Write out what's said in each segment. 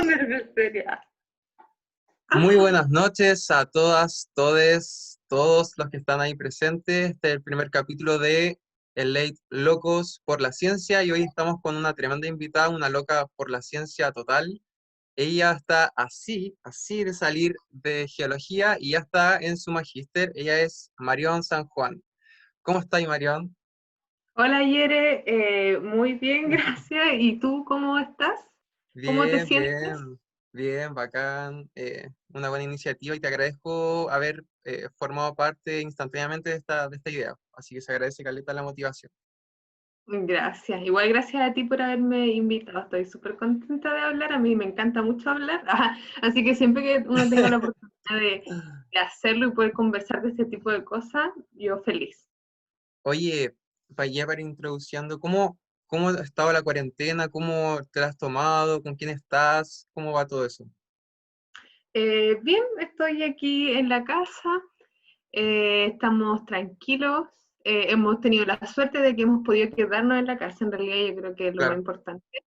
ponerme seria. Muy buenas noches a todas, todes, todos los que están ahí presentes. Este es el primer capítulo de El Late Locos por la Ciencia y hoy estamos con una tremenda invitada, una loca por la ciencia total. Ella está así de salir de geología y ya está en su magíster. Ella es Marión San Juan. ¿Cómo estás, Marión? Hola Yere, muy bien, gracias. ¿Y tú cómo estás? ¿Cómo te Bien, sientes? bien, bien, bacán. Una buena iniciativa y te agradezco haber formado parte instantáneamente de esta idea. Así que se agradece, caleta, la motivación. Gracias. Igual gracias a ti por haberme invitado. Estoy súper contenta de hablar. A mí me encanta mucho hablar. Así que siempre que uno tenga la oportunidad de hacerlo y poder conversar de este tipo de cosas, yo feliz. Oye, para introduciendo, ¿cómo ha estado la cuarentena? ¿Cómo te la has tomado? ¿Con quién estás? ¿Cómo va todo eso? Bien, estoy aquí en la casa. Estamos tranquilos. Hemos tenido la suerte de que hemos podido quedarnos en la casa. En realidad yo creo que es lo más Claro. importante.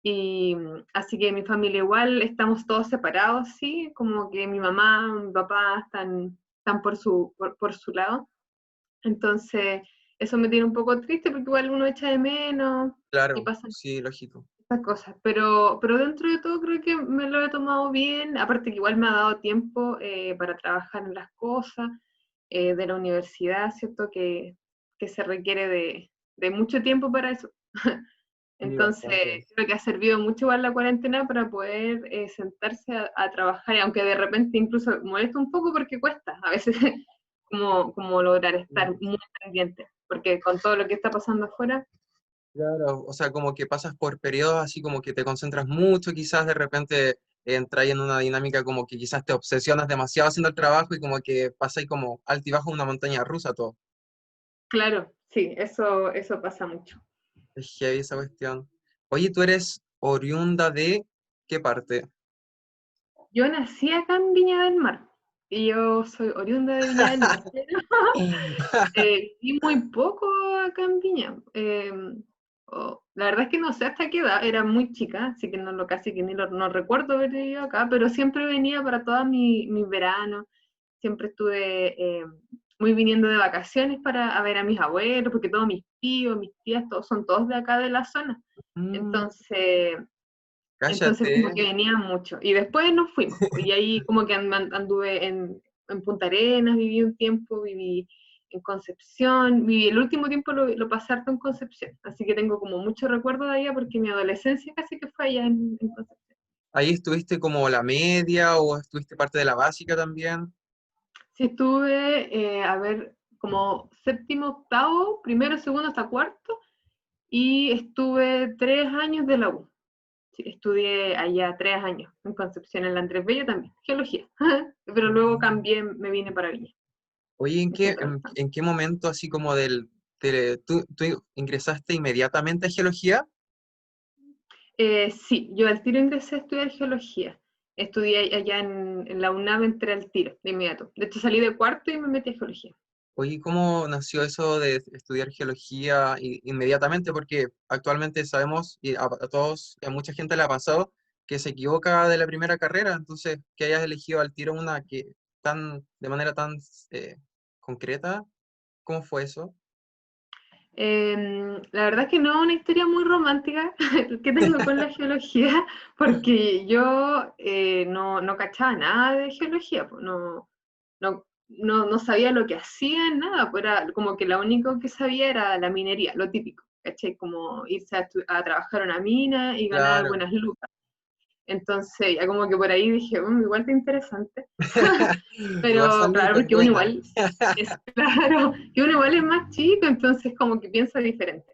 Y así que mi familia igual, estamos todos separados, sí, como que mi mamá, mi papá están por su lado. Entonces, eso me tiene un poco triste porque igual uno echa de menos y Claro, pasan sí, lógico. estas cosas. Pero dentro de todo creo que me lo he tomado bien, aparte que igual me ha dado tiempo para trabajar en las cosas de la universidad, ¿cierto? Que se requiere de mucho tiempo para eso. Sí, Entonces, bastante. creo que ha servido mucho igual la cuarentena para poder sentarse a trabajar, y aunque de repente incluso molesta un poco porque cuesta a veces como lograr estar muy pendiente, porque con todo lo que está pasando afuera, Claro, o sea, como que pasas por periodos así como que te concentras mucho, quizás de repente entras en una dinámica como que quizás te obsesionas demasiado haciendo el trabajo y como que pasa ahí como altibajo una montaña rusa todo. claro, sí, eso pasa mucho. Es heavy esa cuestión. Oye, ¿tú eres oriunda de qué parte? Yo nací acá en Viña del Mar, y yo soy oriunda de Viña del Mar, pero viví muy poco acá en Viña. La verdad es que no sé hasta qué edad, era muy chica, así que casi que no recuerdo haber vivido acá, pero siempre venía para todos mis veranos, siempre estuve muy viniendo de vacaciones para a ver a mis abuelos, porque todos mis tíos, mis tías, todos son todos de acá de la zona. Mm, Entonces, entonces cállate. como que venía mucho. Y después nos fuimos, pues, y ahí como que anduve en Punta Arenas, viví un tiempo, viví en Concepción, viví el último tiempo lo pasé harto en Concepción, así que tengo como mucho recuerdo de allá porque mi adolescencia casi que fue allá en Concepción. ¿Ahí estuviste como la media o estuviste parte de la básica también? Sí, estuve, a ver, como séptimo, octavo, primero, segundo hasta cuarto, y estuve 3 años de la U. Sí, estudié allá 3 años en Concepción, en la Andrés Bello también, geología. Pero luego Mm. cambié, me vine para Viña. Oye, ¿en Me fui qué, para en, acá. en qué momento así como tú ingresaste inmediatamente a geología? Sí, yo al tiro ingresé a estudiar geología. Estudié allá en la UNAM, entré al tiro, de inmediato. De hecho, salí de cuarto y me metí a geología. Oye, ¿cómo nació eso de estudiar geología inmediatamente? Porque actualmente sabemos, y a todos, y a mucha gente le ha pasado, que se equivoca de la primera carrera, entonces que hayas elegido al tiro una que de manera tan eh, concreta, ¿cómo fue eso? La verdad es que no es una historia muy romántica que tengo con la geología, porque yo no cachaba nada de geología, pues, no sabía lo que hacían, nada, pues era como que lo único que sabía era la minería, lo típico, ¿cachai? Como irse a trabajar a una mina y ganar Claro. buenas lucas. Entonces, ya como que por ahí dije, igual está interesante. Igual Pero claro, salud es porque uno buena. igual es claro, que uno igual es más chico, entonces como que piensa diferente.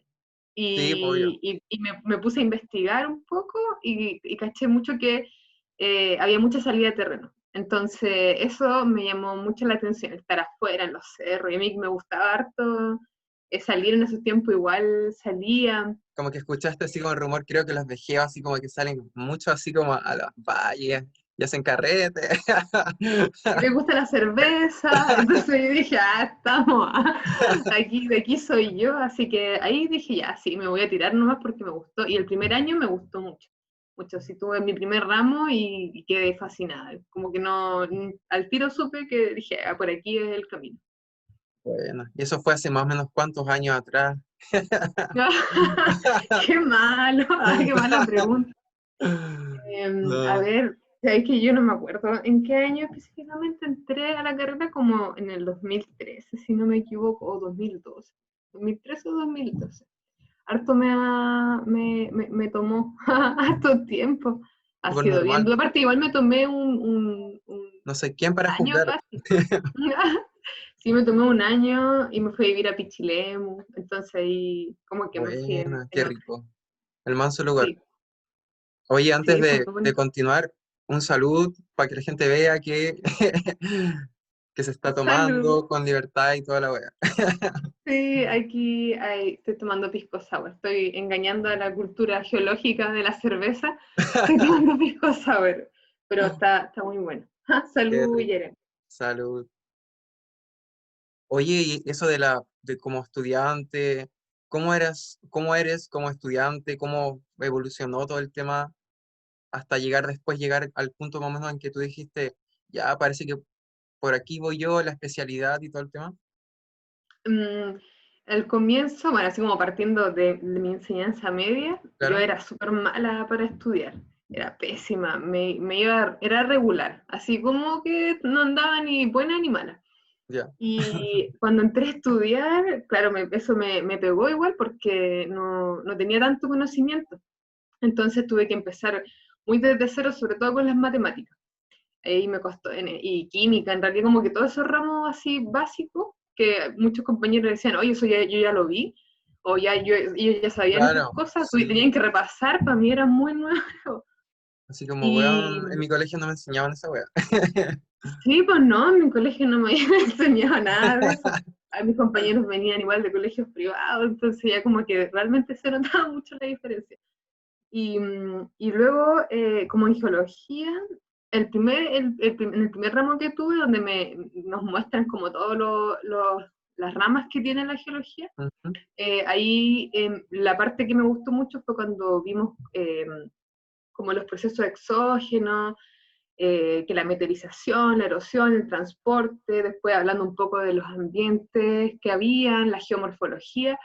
Sí, pues, obvio. Y me puse a investigar un poco y caché mucho que había mucha salida de terreno. Entonces, eso me llamó mucho la atención, estar afuera en los cerros. Y a mí que me gustaba harto salir en esos tiempos, igual salía. Como que escuchaste así como el rumor, creo que los vejeos así como que salen mucho así como a las valles y hacen carrete. Y le gusta la cerveza, entonces yo dije, estamos, de aquí soy yo, así que ahí dije, ya, sí, me voy a tirar nomás porque me gustó, y el primer año me gustó mucho. mucho. Sí, tuve mi primer ramo y quedé fascinada. Como que no, al tiro supe que dije, ah, por aquí es el camino. Bueno, y eso fue hace más o menos cuántos años atrás. Qué malo, ay, qué mala pregunta. A No, ver, es que yo no me acuerdo en qué año específicamente entré a la carrera, como en el 2013, si no me equivoco, o 2012. 2013 o 2012. Harto me tomó harto tiempo. Ha súper sido bien. normal. Aparte, igual me tomé un No sé quién para año juzgar. casi. Sí, me tomé un año y me fui a vivir a Pichilemu. Entonces ahí como que me fui Buena, en qué otra. rico. El manso lugar. Sí, Oye, antes sí, fue muy de bonito. continuar, un salud para que la gente vea que, que se está Salud. tomando con libertad y toda la wea. Sí, aquí estoy tomando pisco sour. Estoy engañando a la cultura geológica de la cerveza. Estoy tomando pisco sour, pero está muy bueno. Qué Salud, rico. Yeren. Salud. Oye, y eso de como estudiante, cómo eres como estudiante? ¿Cómo evolucionó todo el tema hasta llegar al punto más o menos en que tú dijiste, ya parece que por aquí voy yo, la especialidad y todo el tema? Al comienzo, bueno, así como partiendo de mi enseñanza media, yo Claro, era súper mala para estudiar. Era pésima, era regular, así como que no andaba ni buena ni mala. ya. Y cuando entré a estudiar, claro, eso me pegó igual porque no tenía tanto conocimiento. Entonces tuve que empezar muy desde cero, sobre todo con las matemáticas. Ahí me costó, y química, en realidad como que todos esos ramos así básicos, que muchos compañeros decían, oye, eso yo ya lo vi, o ellos ya sabían esas Claro, cosas, sí. tenían que repasar, para mí era muy nuevo. Así como, Y weón, en mi colegio no me enseñaban esa wea. sí, pues no, en mi colegio no me habían enseñado nada de eso. A mis compañeros venían igual de colegios privados, entonces ya como que realmente se notaba mucho la diferencia. Y luego, como en geología, en el primer ramo que tuve, donde nos muestran como todas las ramas que tiene la geología, Ujú. ahí la parte que me gustó mucho fue cuando vimos como los procesos exógenos, que la meteorización, la erosión, el transporte, después hablando un poco de los ambientes que habían, la geomorfología,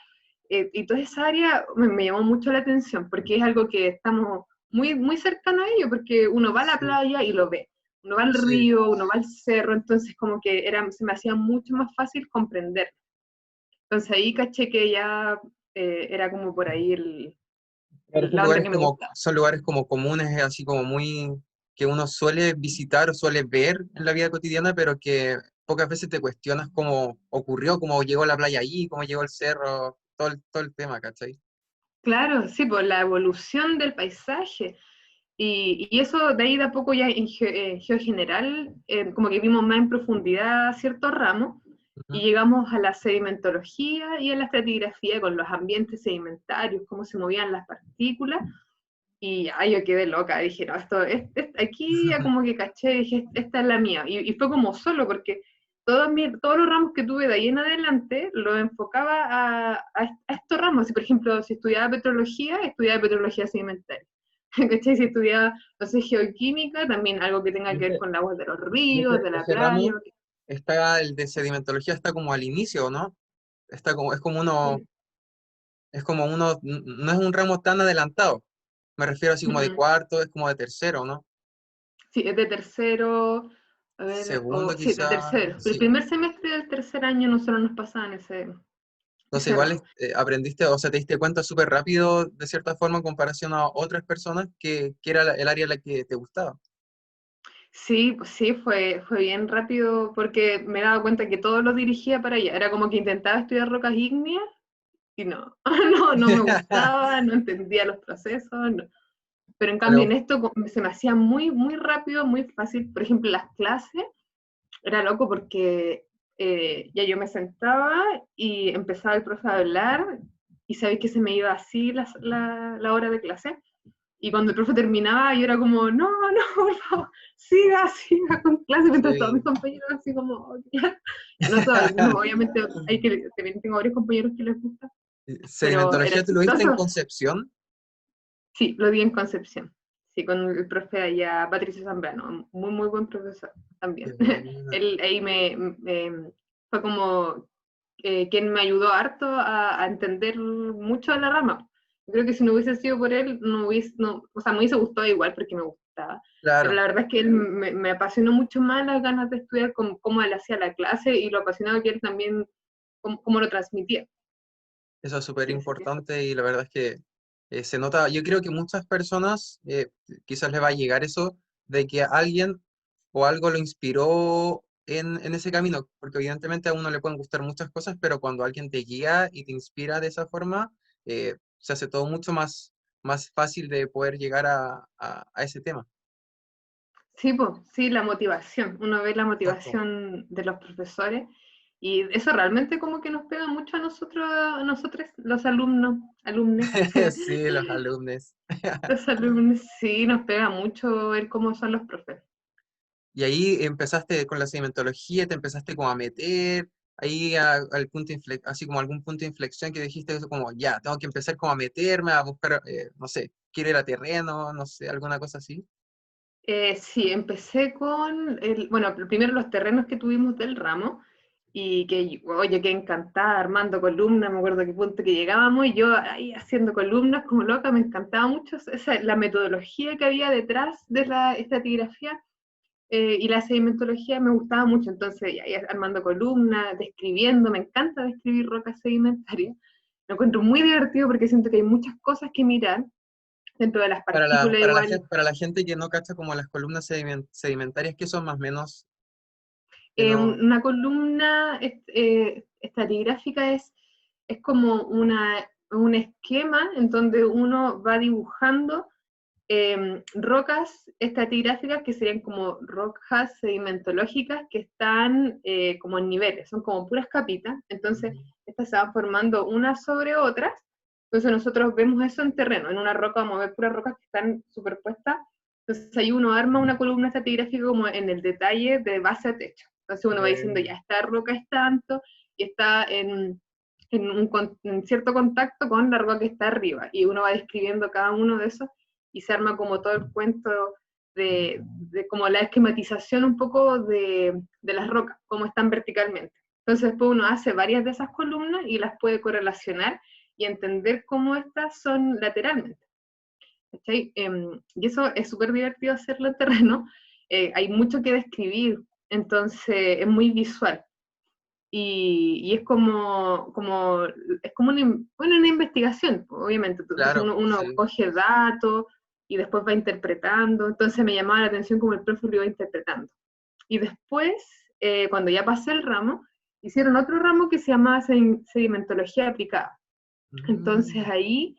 y toda esa área me llamó mucho la atención, porque es algo que estamos muy cercano a ello, porque uno va a la Sí, playa y lo ve, uno va al sí. río, uno va al cerro, entonces como que se me hacía mucho más fácil comprender. Entonces ahí caché que ya era como por ahí Claro, la onda que me gustaba. son lugares como comunes, así como muy, que uno suele visitar o suele ver en la vida cotidiana, pero que pocas veces te cuestionas cómo ocurrió, cómo llegó la playa allí, cómo llegó el cerro, todo el tema, ¿cachai? Claro, sí, por la evolución del paisaje. Y eso de ahí de a poco ya en geogeneral, como que vimos más en profundidad ciertos ramos y Ujú. llegamos a la sedimentología y a la estratigrafía con los ambientes sedimentarios, cómo se movían las partículas. Y ay, yo quedé loca, dije, no, aquí ya como que caché, dije, esta es la mía. Y fue como solo, porque todos los ramos que tuve de ahí en adelante los enfocaba a estos ramos. Si, por ejemplo, si estudiaba petrología sedimentaria. ¿Cachai? Si estudiaba, no sé, geoquímica, también algo que tenga Y que ver con las aguas de los y ríos, de la ese playa. ramo está, el de sedimentología está como al inicio, ¿no? Está como, no es un ramo tan adelantado. Me refiero así como de Mm, cuarto, es como de tercero, ¿no? sí, es de tercero, a ver, Segundo sí, de quizá, tercero. El sí. primer semestre del tercer año nosotros nos pasaban Entonces ese igual ramo. aprendiste, o sea, te diste cuenta súper rápido, de cierta forma, en comparación a otras personas, que era el área en la que te gustaba. Sí, pues sí, fue bien rápido porque me he dado cuenta que todo lo dirigía para allá. Era como que intentaba estudiar rocas ígneas y no, no me gustaba, no entendía los procesos, no. Pero en cambio en Pero, esto se me hacía muy rápido, muy fácil. Por ejemplo, las clases, era loco porque ya yo me sentaba y empezaba el profe a hablar y sabéis que se me iba así la hora de clase. Y cuando el profe terminaba, yo era como, no, por favor, siga con clase, mientras todos mis sí. compañeros así como, "Oh, claro". Ya no todos, algunos, obviamente, también tengo varios compañeros que les gusta, pero era ¿Sedimentología tú lo viste en chistoso. Concepción? Sí, lo di en Concepción. Sí, con el profe allá, Patricio Zambrano, muy, muy buen profesor también. Él ahí fue como quien me ayudó harto a entender mucho de la rama. Yo creo que si no hubiese sido por él, o sea, me hubiese gustado igual porque me gustaba. Pero Claro, la verdad es que él me apasionó mucho más las ganas de estudiar, cómo él hacía la clase y lo apasionado que él también, cómo lo transmitía. eso es súper Sí, así que importante y la verdad es que se nota, yo creo que muchas personas quizás le va a llegar eso de que alguien o algo lo inspiró en ese camino, porque evidentemente a uno le pueden gustar muchas cosas, pero cuando alguien te guía y te inspira de esa forma, se hace todo mucho más fácil de poder llegar a ese tema. sí, pues, sí, la motivación. Uno ve la Exacto. motivación de los profesores y eso realmente como que nos pega mucho a nosotros, los alumnos, alumnes. Sí, los alumnos. Los alumnos, sí, nos pega mucho ver cómo son los profes. Y ahí empezaste con la sedimentología, te empezaste como a meter ahí al punto así como algún punto de inflexión que dijiste eso como, ya, tengo que empezar como a meterme, a buscar, no sé, quiero ir a terreno, no sé, alguna cosa así. Sí, empecé con, bueno, primero los terrenos que tuvimos del ramo y que, oye, que encantada armando columnas, me acuerdo qué punto que llegábamos y yo ahí haciendo columnas como loca, me encantaba mucho la metodología que había detrás de la estratigrafía y la sedimentología me gustaba mucho, entonces ya armando columnas, describiendo, me encanta describir rocas sedimentarias, lo encuentro muy divertido porque siento que hay muchas cosas que mirar dentro de las partículas igual. Para la gente que no cacha como las columnas sedimentarias, que son más o menos, que no, Una columna estratigráfica es como un esquema en donde uno va dibujando rocas estratigráficas que serían como rocas sedimentológicas que están como en niveles, son como puras capitas, entonces Ujú. estas se van formando unas sobre otras, entonces nosotros vemos eso en terreno, en una roca vamos a ver puras rocas que están superpuestas, entonces ahí uno arma una columna estratigráfica como en el detalle de base a techo, entonces uno va diciendo Bueno, ya esta roca es tanto y está en cierto contacto con la roca que está arriba, y uno va describiendo cada uno de esos y se arma como todo el cuento de como la esquematización un poco de las rocas, cómo están verticalmente. Entonces después uno hace varias de esas columnas y las puede correlacionar y entender cómo estas son lateralmente. ¿Cachai? Y eso es súper divertido hacerlo en terreno. Hay mucho que describir, entonces es muy visual. Y es como bueno, una investigación, obviamente. Entonces claro, uno sí. coge datos y después va interpretando. Entonces me llamaba la atención cómo el profe lo iba interpretando. Y después, cuando ya pasé el ramo, hicieron otro ramo que se llamaba sedimentología aplicada. Entonces Mm, ahí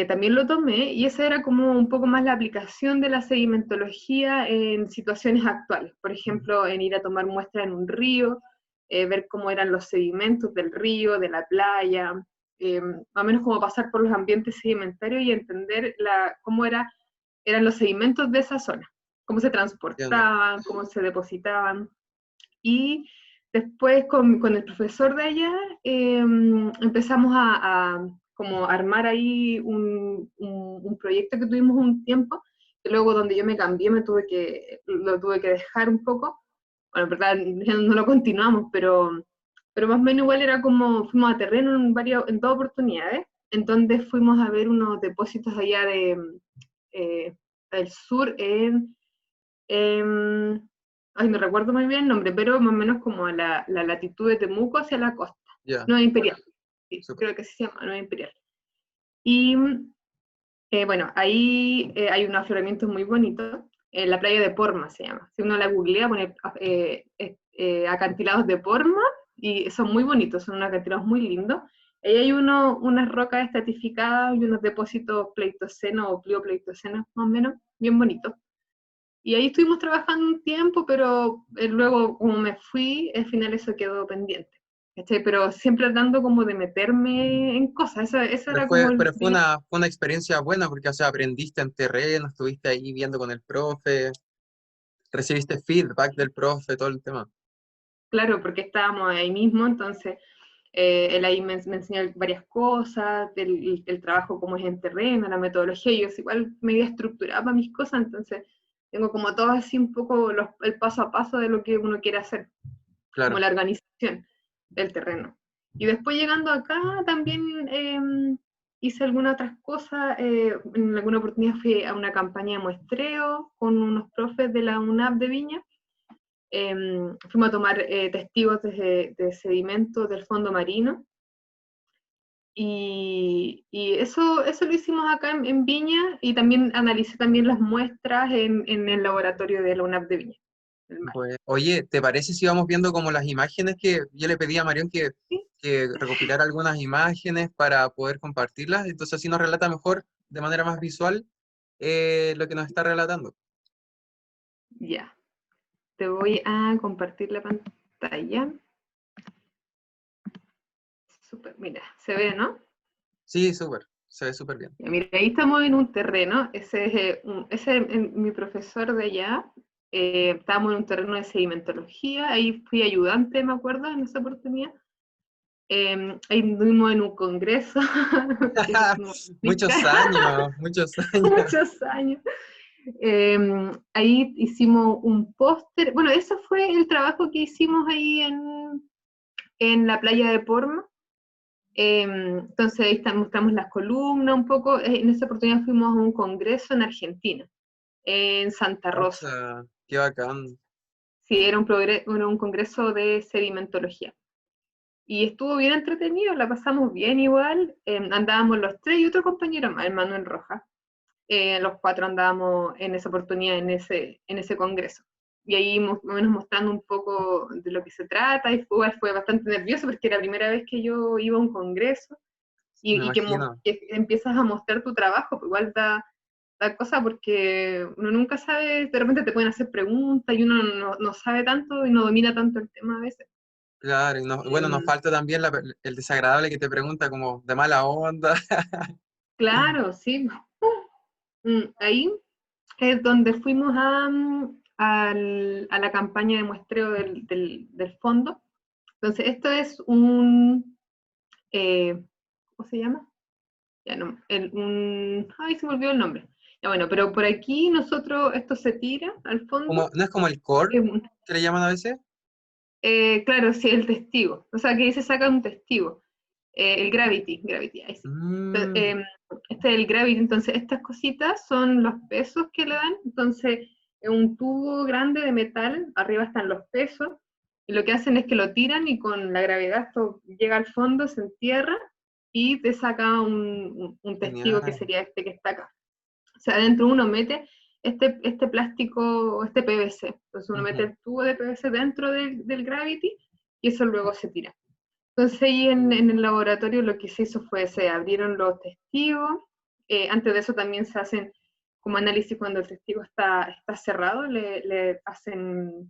también lo tomé y esa era como un poco más la aplicación de la sedimentología en situaciones actuales. Por mm, ejemplo, en ir a tomar muestras en un río, ver cómo eran los sedimentos del río, de la playa, más o menos como pasar por los ambientes sedimentarios y entender cómo eran los sedimentos de esa zona, cómo se entiendo. transportaban, cómo se depositaban. Y después con el profesor de allá empezamos a como armar ahí un proyecto que tuvimos un tiempo, que luego donde yo me cambié lo tuve que dejar un poco. Bueno, en verdad ya no lo continuamos, pero más o menos igual era como fuimos a terreno en dos oportunidades, en donde fuimos a ver unos depósitos allá eh, del sur en ay, no recuerdo muy bien el nombre, pero más o menos como a la latitud de Temuco hacia la costa. Ya, Nueva Imperial, sí, súper. creo que así se llama, Nueva Imperial. Y bueno, ahí hay un afloramiento muy bonito, en la playa de Porma se llama. Si uno la googlea, pone acantilados de Porma y son muy bonitos, son unos acantilados muy lindos. Ahí hay unas rocas estratificadas y unos depósitos pleistoceno o pliopleistoceno, más o menos, bien bonitos. Y ahí estuvimos trabajando un tiempo, pero luego, como me fui, al final eso quedó pendiente. ¿Cachai? Pero siempre tratando como de meterme en cosas. Esa era como el Pero primer. fue una experiencia buena porque, o sea, aprendiste en terreno, estuviste ahí viendo con el profe, recibiste feedback del profe, todo el tema. Claro, porque estábamos ahí mismo, entonces Él ahí me enseñó varias cosas, el trabajo como es en terreno, la metodología, y yo es igual medio estructurada para mis cosas, entonces tengo como todo así un poco el paso a paso de lo que uno quiere hacer, como Claro. la organización del terreno. Y después llegando acá también hice algunas otras cosas, en alguna oportunidad fui a una campaña de muestreo con unos profes de la UNAP de Viña. Fuimos a tomar testigos de sedimentos del fondo marino. Y eso lo hicimos acá en Viña, y también analicé también las muestras en el laboratorio de la UNAP de Viña, del mar. Pues, oye, ¿te parece si vamos viendo como las imágenes que yo le pedí a Marión ¿Sí? que recopilara algunas imágenes para poder compartirlas? Entonces así nos relata mejor, de manera más visual, lo que nos está relatando. Ya, te voy a compartir la pantalla. Super, mira, se ve, ¿no? Sí, súper, se ve súper bien. Ya, mira, ahí estamos en un terreno, ese es mi profesor de allá, estábamos en un terreno de sedimentología, ahí fui ayudante, me acuerdo, en esa oportunidad. Ahí estuvimos en un congreso, que no Muchos explica, años, muchos años. muchos años. Ahí hicimos un póster, bueno, ese fue el trabajo que hicimos ahí en la playa de Porma. Entonces ahí mostramos las columnas un poco. En esa oportunidad fuimos a un congreso en Argentina, en Santa Rosa. Qué bacán. Sí, era un congreso de sedimentología. Y estuvo bien entretenido, la pasamos bien igual. Andábamos los tres y otro compañero más, el Manuel Rojas. Los cuatro andábamos en esa oportunidad, en ese congreso. Y ahí más o menos mostrando un poco de lo que se trata, y fue bastante nervioso porque era la primera vez que yo iba a un congreso, Me y imagino. que empiezas a mostrar tu trabajo, pues igual da cosa porque uno nunca sabe, de repente te pueden hacer preguntas y uno no sabe tanto y no domina tanto el tema a veces. Claro, y bueno, nos Em, falta también el desagradable que te pregunta como de mala onda. claro, sí. Ahí es donde fuimos a la campaña de muestreo del fondo. Entonces, esto es ¿cómo se llama? Ya no, ay, se me olvidó el nombre. Ya bueno, pero por aquí nosotros, esto se tira al Como, fondo. ¿no es como el core eh, que le llaman a veces? claro, sí, el testigo. O sea, que ahí se saca un testigo. El gravity, ahí sí. Mm, Este es el gravity, entonces estas cositas son los pesos que le dan. Entonces, es un tubo grande de metal, arriba están los pesos, y lo que hacen es que lo tiran y con la gravedad esto llega al fondo, se entierra y te saca un testigo que genial. sería este que está acá. O sea, adentro uno mete este plástico, este PVC. Entonces uno mete Ujú. el tubo de PVC dentro del gravity y eso luego se tira. Entonces ahí en el laboratorio lo que se hizo fue, se abrieron los testigos. Antes de eso también se hacen como análisis cuando el testigo está cerrado, le hacen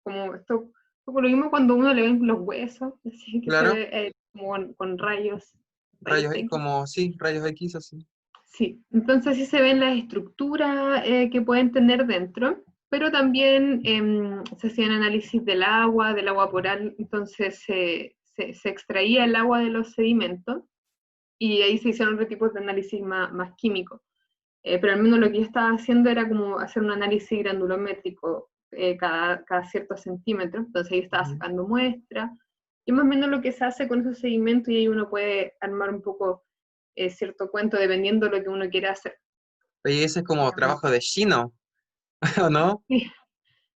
como esto, como lo mismo cuando uno le ven los huesos, así que se Claro, ve como con rayos rayos X, X. como, sí, rayos X así. Sí, entonces sí se ven las estructuras que pueden tener dentro, pero también se hacían análisis del agua poral, entonces se extraía el agua de los sedimentos y ahí se hicieron otro tipo de análisis más químico. Pero al menos lo que yo estaba haciendo era como hacer un análisis granulométrico cada ciertos centímetros, entonces ahí estaba Ujú. sacando muestras, y más o menos lo que se hace con esos sedimentos, y ahí uno puede armar un poco cierto cuento dependiendo de lo que uno quiera hacer. Oye, ese es como Em, trabajo de chino, ¿o no? sí,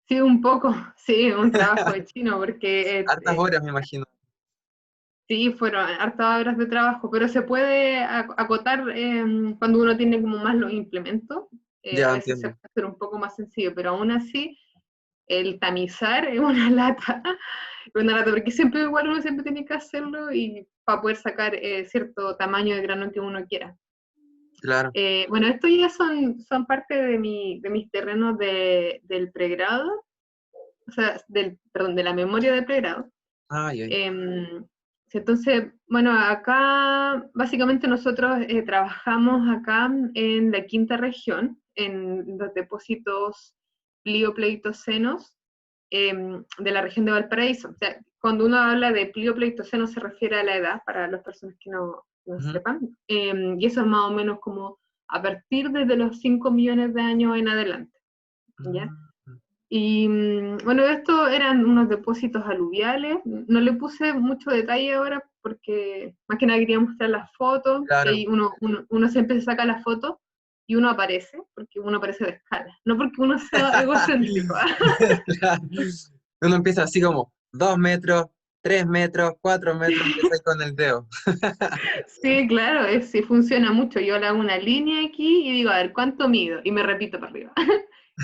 sí, un poco, sí, un trabajo de chino, porque Hartas horas, me imagino. sí, fueron hartas horas de trabajo, pero se puede acotar cuando uno tiene como más los implementos, a Ya veces se entiendo. puede hacer un poco más sencillo, pero aún así el tamizar es una lata, porque siempre igual uno siempre tiene que hacerlo y para poder sacar cierto tamaño de grano que uno quiera. Claro. Bueno, estos ya son parte de mis terrenos del pregrado, o sea, perdón, de la memoria del pregrado. Ay, ay. Entonces, bueno, acá básicamente nosotros trabajamos acá en la quinta región, en los depósitos pliopleitocenos de la región de Valparaíso. O sea, cuando uno habla de Plioceno se refiere a la edad, para las personas que no sepan, y eso es más o menos como a partir desde los 5 millones de años en adelante, ¿ya? Y bueno, estos eran unos depósitos aluviales, no le puse mucho detalle ahora porque más que nada quería mostrar las fotos, y Claro. ahí uno siempre se saca la foto y uno aparece, porque uno aparece de escala, no porque uno sea egocéntrico. Claro. Uno empieza así como 2 metros, 3 metros, 4 metros, empieza ahí con el dedo. Sí, claro, sí funciona mucho. Yo le hago una línea aquí y digo, a ver, ¿cuánto mido? Y me repito para arriba.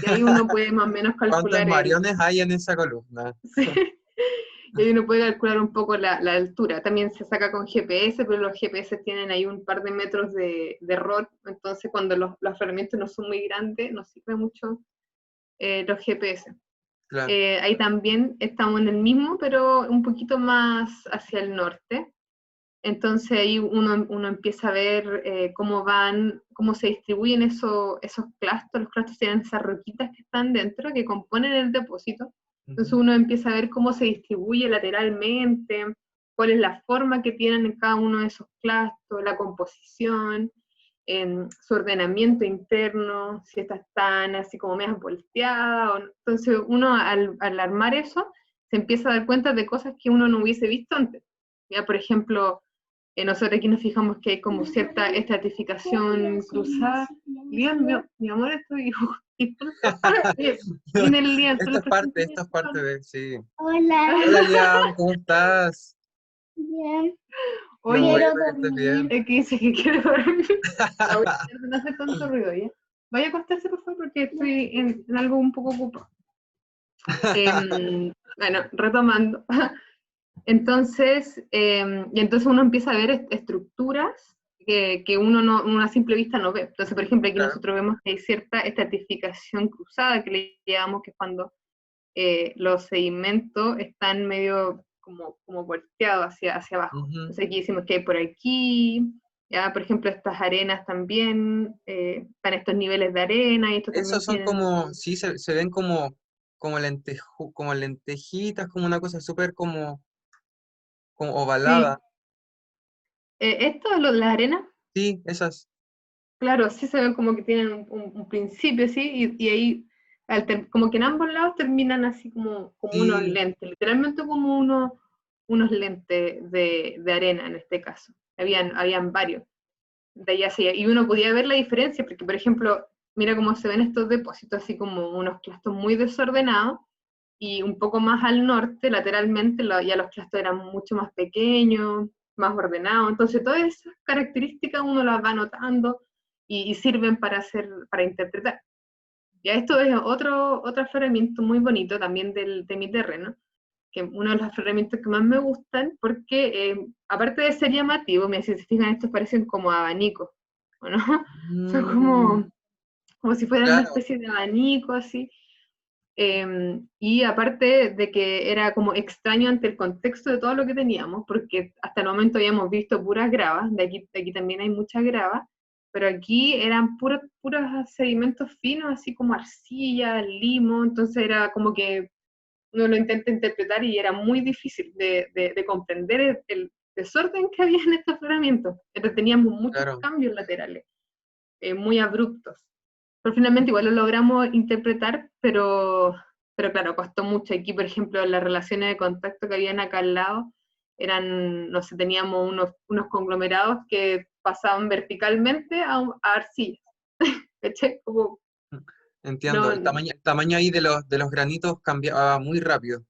Y ahí uno puede más o menos ¿Cuántos calcular mariones hay en esa columna? sí, y ahí uno puede calcular un poco la altura. También se saca con GPS, pero los GPS tienen ahí un par de metros de error. Entonces, cuando los fragmentos no son muy grandes, no sirve mucho los GPS. Claro. Ahí también estamos en el mismo, pero un poquito más hacia el norte. Entonces ahí uno empieza a ver cómo se distribuyen esos clastos. Los clastos tienen esas roquitas que están dentro, que componen el depósito. Entonces uno empieza a ver cómo se distribuye lateralmente, cuál es la forma que tienen en cada uno de esos clastos, la composición, su ordenamiento interno, si estas están así como medias volteadas. Entonces uno al armar eso se empieza a dar cuenta de cosas que uno no hubiese visto antes. Ya, por ejemplo, nosotros aquí nos fijamos que hay como cierta estratificación cruzada. Liam, mi amor, estoy disculpa. Viene el Liam, Esto es parte, esto es parte de, sí. Hola. Hola, Liam, ¿cómo estás? Bien. Qué Oye, bueno Quiero que estés bien. dormir. es que dice que quiere dormir. La voy a hacer de no hacer tanto ruido, ¿ya? Vaya a acostarse, por favor, porque estoy en algo un poco ocupado. Bueno, retomando. Entonces, y entonces uno empieza a ver estructuras que uno a simple vista no ve. Entonces, por ejemplo, aquí Claro. nosotros vemos que hay cierta estratificación cruzada, que le llamamos, que es cuando los sedimentos están medio como volteados hacia abajo. Entonces aquí decimos que hay por aquí, ya, por ejemplo, estas arenas también, están estos niveles de arena, y esto también Esos son tienen... como, sí, se ven como lentejitas, como una cosa súper como Sí, ovalada. esto, las arenas, Sí, esas. claro, sí se ven como que tienen un principio, ¿sí? Y ahí, como que en ambos lados terminan así como unos Sí, lentes, literalmente como unos lentes de arena en este caso. Habían varios. De ahí hacia, y uno podía ver la diferencia, porque por ejemplo, mira cómo se ven estos depósitos, así como unos clastos muy desordenados, y un poco más al norte, lateralmente, ya los clastos eran mucho más pequeños, más ordenados. Entonces, todas esas características uno las va notando y sirven para interpretar. Ya esto es otro afloramiento muy bonito también de mi terreno, que uno de los afloramientos que más me gustan, porque aparte de ser llamativo, mira, si se fijan, estos parecen como abanicos, ¿o no? Son mm, como si fueran una claro, especie de abanico así. Y aparte de que era como extraño ante el contexto de todo lo que teníamos, porque hasta el momento habíamos visto puras gravas, de aquí también hay muchas gravas, pero aquí eran puros sedimentos finos, así como arcilla, limo, entonces era como que uno lo intenta interpretar y era muy difícil de comprender el desorden que había en estos afloramientos. Entonces teníamos muchos claro. cambios laterales, muy abruptos. Pero finalmente igual lo logramos interpretar, pero claro, costó mucho. Aquí, por ejemplo, las relaciones de contacto que habían acá al lado eran, no sé, teníamos unos conglomerados que pasaban verticalmente a arcilla. ¿Cachai? Como, Entiendo. no, El tamaño ahí de los granitos cambiaba muy rápido.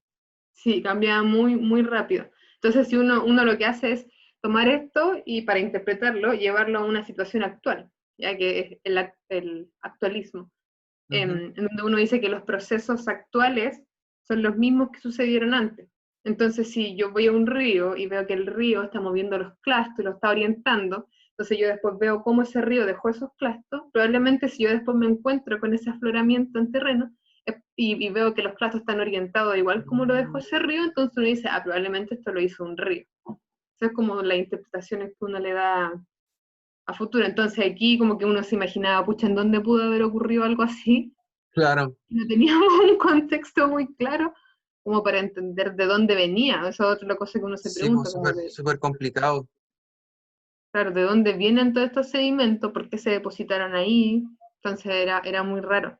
sí, cambia muy, muy rápido. Entonces, si uno lo que hace es tomar esto y para interpretarlo, llevarlo a una situación actual, ya que es el actualismo. Ujú. En donde uno dice que los procesos actuales son los mismos que sucedieron antes. Entonces, si yo voy a un río y veo que el río está moviendo los clastos y lo está orientando, entonces yo después veo cómo ese río dejó esos clastos, probablemente si yo después me encuentro con ese afloramiento en terreno y veo que los clastos están orientados igual como lo dejó ese río, entonces uno dice, probablemente esto lo hizo un río. Eso es como las interpretaciones que uno le da a futuro. Entonces aquí como que uno se imaginaba, pucha, ¿en dónde pudo haber ocurrido algo así? Claro. No teníamos un contexto muy claro, como para entender de dónde venía. Esa es otra cosa que uno se Sí, pues pregunta, como súper, súper complicado. claro, de dónde vienen todos estos sedimentos, por qué se depositaron ahí. Entonces era muy raro.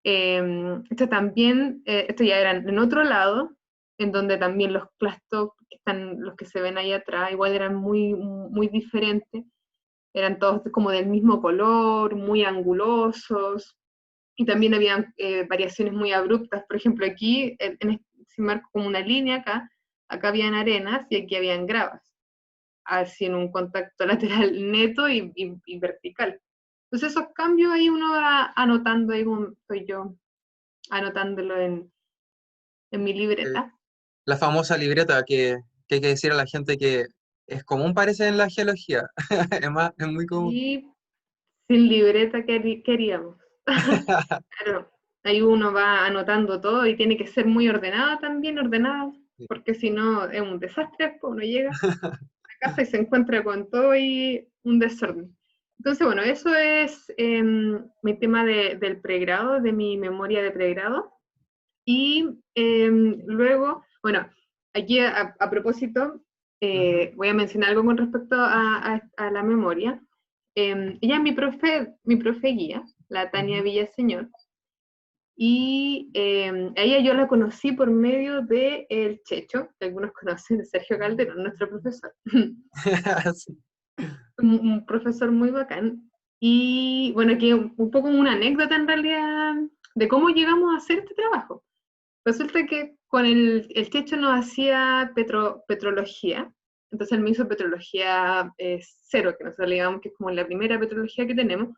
Esto también, esto ya era en otro lado, en donde también los clastos, los que se ven ahí atrás, igual eran muy diferentes. Eran todos como del mismo color, muy angulosos, y también habían variaciones muy abruptas. Por ejemplo, aquí, si marco como una línea acá habían arenas y aquí habían gravas, así en un contacto lateral neto y vertical. Entonces esos cambios ahí uno va anotando, ahí como estoy yo anotándolo en mi Eh, libreta. la famosa libreta que hay que decir a la gente que es común, parece, en la geología. Es muy común. Y sin libreta queríamos. Claro, ahí uno va anotando todo y tiene que ser muy ordenado también, ordenado, porque si no es un desastre, pues uno llega a casa y se encuentra con todo y un desorden. Entonces, bueno, eso es mi tema del pregrado, de mi memoria de pregrado. Y luego, bueno, aquí a propósito, Ujú. voy a mencionar algo con respecto a la memoria. Ella es mi profe guía, la Tania Ujú. Villaseñor, y a ella yo la conocí por medio de El Checho, que algunos conocen, Sergio Calderón, nuestro profesor. Sí. Un profesor muy bacán. Y bueno, aquí un poco una anécdota en realidad de cómo llegamos a hacer este trabajo. Resulta que con el Checho nos hacía petrología, entonces él me hizo petrología cero, que nosotros le digamos que es como la primera petrología que tenemos,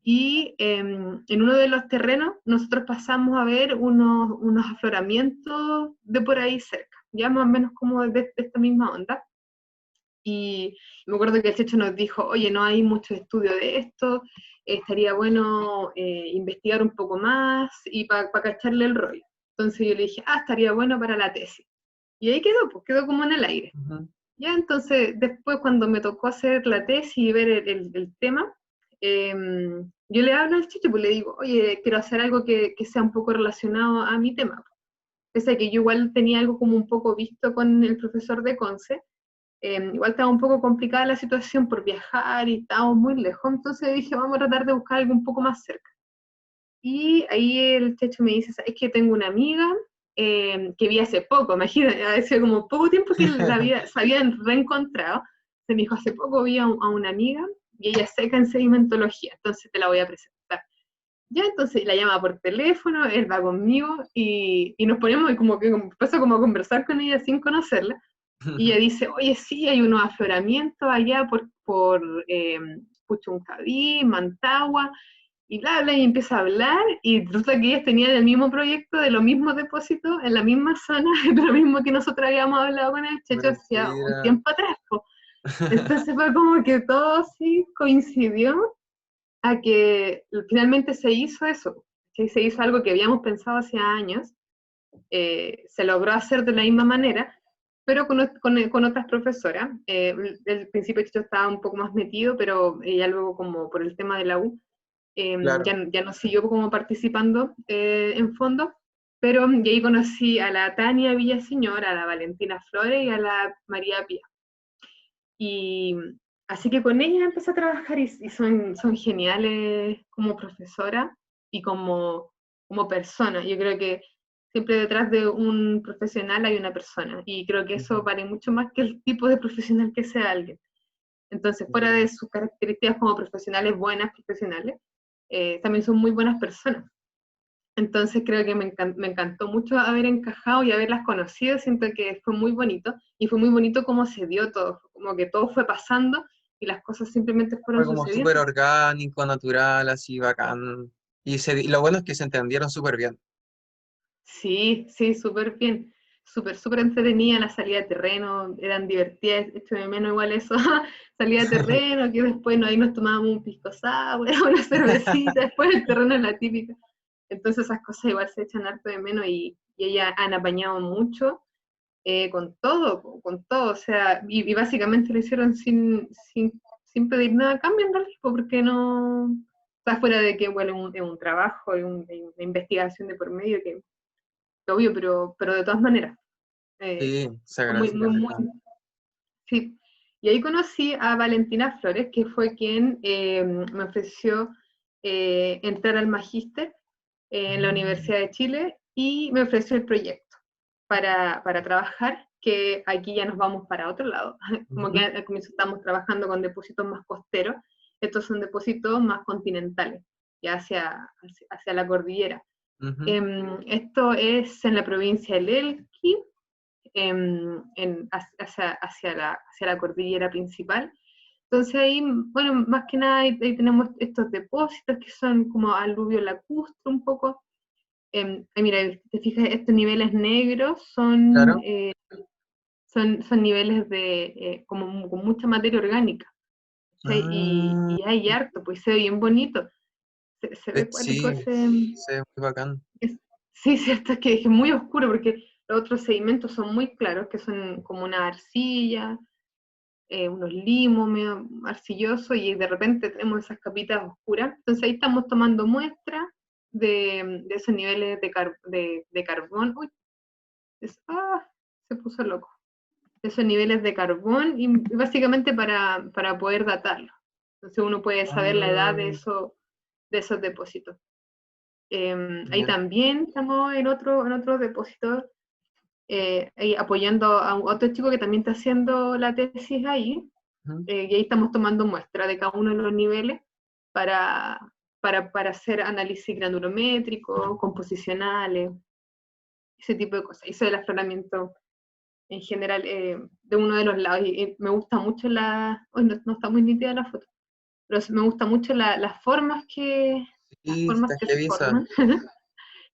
y en uno de los terrenos nosotros pasamos a ver unos afloramientos de por ahí cerca, ya más o menos como de esta misma onda. Y me acuerdo que el Checho nos dijo, oye, no hay mucho estudio de esto, estaría bueno investigar un poco más y para cacharle el rollo. Entonces yo le dije, estaría bueno para la tesis. Y ahí quedó, pues quedó como en el aire. Ujú. Ya entonces, después cuando me tocó hacer la tesis y ver el tema, yo le hablo al Checho, pues le digo, oye, quiero hacer algo que sea un poco relacionado a mi tema. Pese a que yo igual tenía algo como un poco visto con el profesor de Conce, igual estaba un poco complicada la situación por viajar y estábamos muy lejos, entonces dije, vamos a tratar de buscar algo un poco más cerca. Y ahí el Checho me dice, es que tengo una amiga que vi hace poco, imagínate, hace como poco tiempo que se habían reencontrado, se me dijo, hace poco vi a una amiga y ella es seca en sedimentología, entonces te la voy a presentar. Ya, entonces la llama por teléfono, él va conmigo y nos ponemos y como que empezó como a conversar con ella sin conocerla. Y ella dice, oye, sí, hay unos afloramientos allá por Puchuncaví, Mantagua, y bla, bla, y empieza a hablar, y resulta que ellas tenían el mismo proyecto de los mismos depósitos en la misma zona, de lo mismo que nosotros habíamos hablado con el Checho hacía un Mentira. tiempo atrás. Po. Entonces fue como que todo sí coincidió a que finalmente se hizo eso, ¿sí? Se hizo algo que habíamos pensado hace años, se logró hacer de la misma manera, pero con otras profesoras. El principio yo estaba un poco más metido, pero ella luego como por el tema de la U, Claro. ya no siguió como participando en fondo, pero y ahí conocí a la Tania Villaseñor, a la Valentina Flores y a la María Pía. Y así que con ellas empecé a trabajar y son geniales como profesora y como persona. Yo creo que siempre detrás de un profesional hay una persona y creo que eso Ujú. vale mucho más que el tipo de profesional que sea alguien. Entonces, fuera Sí. de sus características como profesionales, buenas profesionales, también son muy buenas personas. Entonces creo que me encantó mucho haber encajado y haberlas conocido, siento que fue muy bonito y fue muy bonito cómo se dio todo, como que todo fue pasando y las cosas simplemente fueron Fue como súper sucediendo. orgánico, natural, así bacán. Y lo bueno es que se entendieron súper bien. Sí, sí, súper bien, súper entretenida la salida de terreno, eran divertidas, esto de menos igual eso, salida de terreno, que después ahí nos tomábamos un pisco sour, una cervecita, después el terreno es la típica. Entonces esas cosas igual se echan harto de menos y ellas han apañado mucho con todo, o sea, y básicamente lo hicieron sin pedir nada a cambio en realidad, porque no, o sea, fuera de que, bueno, es un trabajo, es una investigación de por medio obvio, pero de todas maneras. Sí, se Fue muy, agradece muy, muy, caleta. sí. Y ahí conocí a Valentina Flores, que fue quien me ofreció entrar al magíster en la Universidad de Chile y me ofreció el proyecto para trabajar, que aquí ya nos vamos para otro lado. Como que Ujú, al comienzo estamos trabajando con depósitos más costeros, estos son depósitos más continentales, ya hacia la cordillera. ujú. Esto es en la provincia del Elqui, hacia la cordillera principal. Entonces ahí, bueno, más que nada ahí tenemos estos depósitos que son como aluvio lacustre un poco. Mira, te fijas, estos niveles negros Claro. son niveles como con mucha materia orgánica. ¿Sí? Ah, Y hay harto, pues se ve bien bonito. Se ve cuático sí, ese. se ve muy bacán. Sí, cierto, es que es muy oscuro porque los otros sedimentos son muy claros, que son como una arcilla, unos limos medio arcillosos, y de repente tenemos esas capitas oscuras. Entonces ahí estamos tomando muestras de esos niveles de carbón. Uy, se puso loco. Esos niveles de carbón y básicamente para poder datarlo. Entonces uno puede saber la edad Ah, de esos depósitos. Ahí ya. también estamos en otro depósito, ahí apoyando a otro chico que también está haciendo la tesis ahí, Ujú. y ahí estamos tomando muestra de cada uno de los niveles para, para hacer análisis granulométrico, composicionales, ese tipo de cosas. Eso del afloramiento en general de uno de los lados. Y me gusta mucho no está muy nítida la foto, pero me gusta mucho las Sí, formas está que se heavy esa. forman.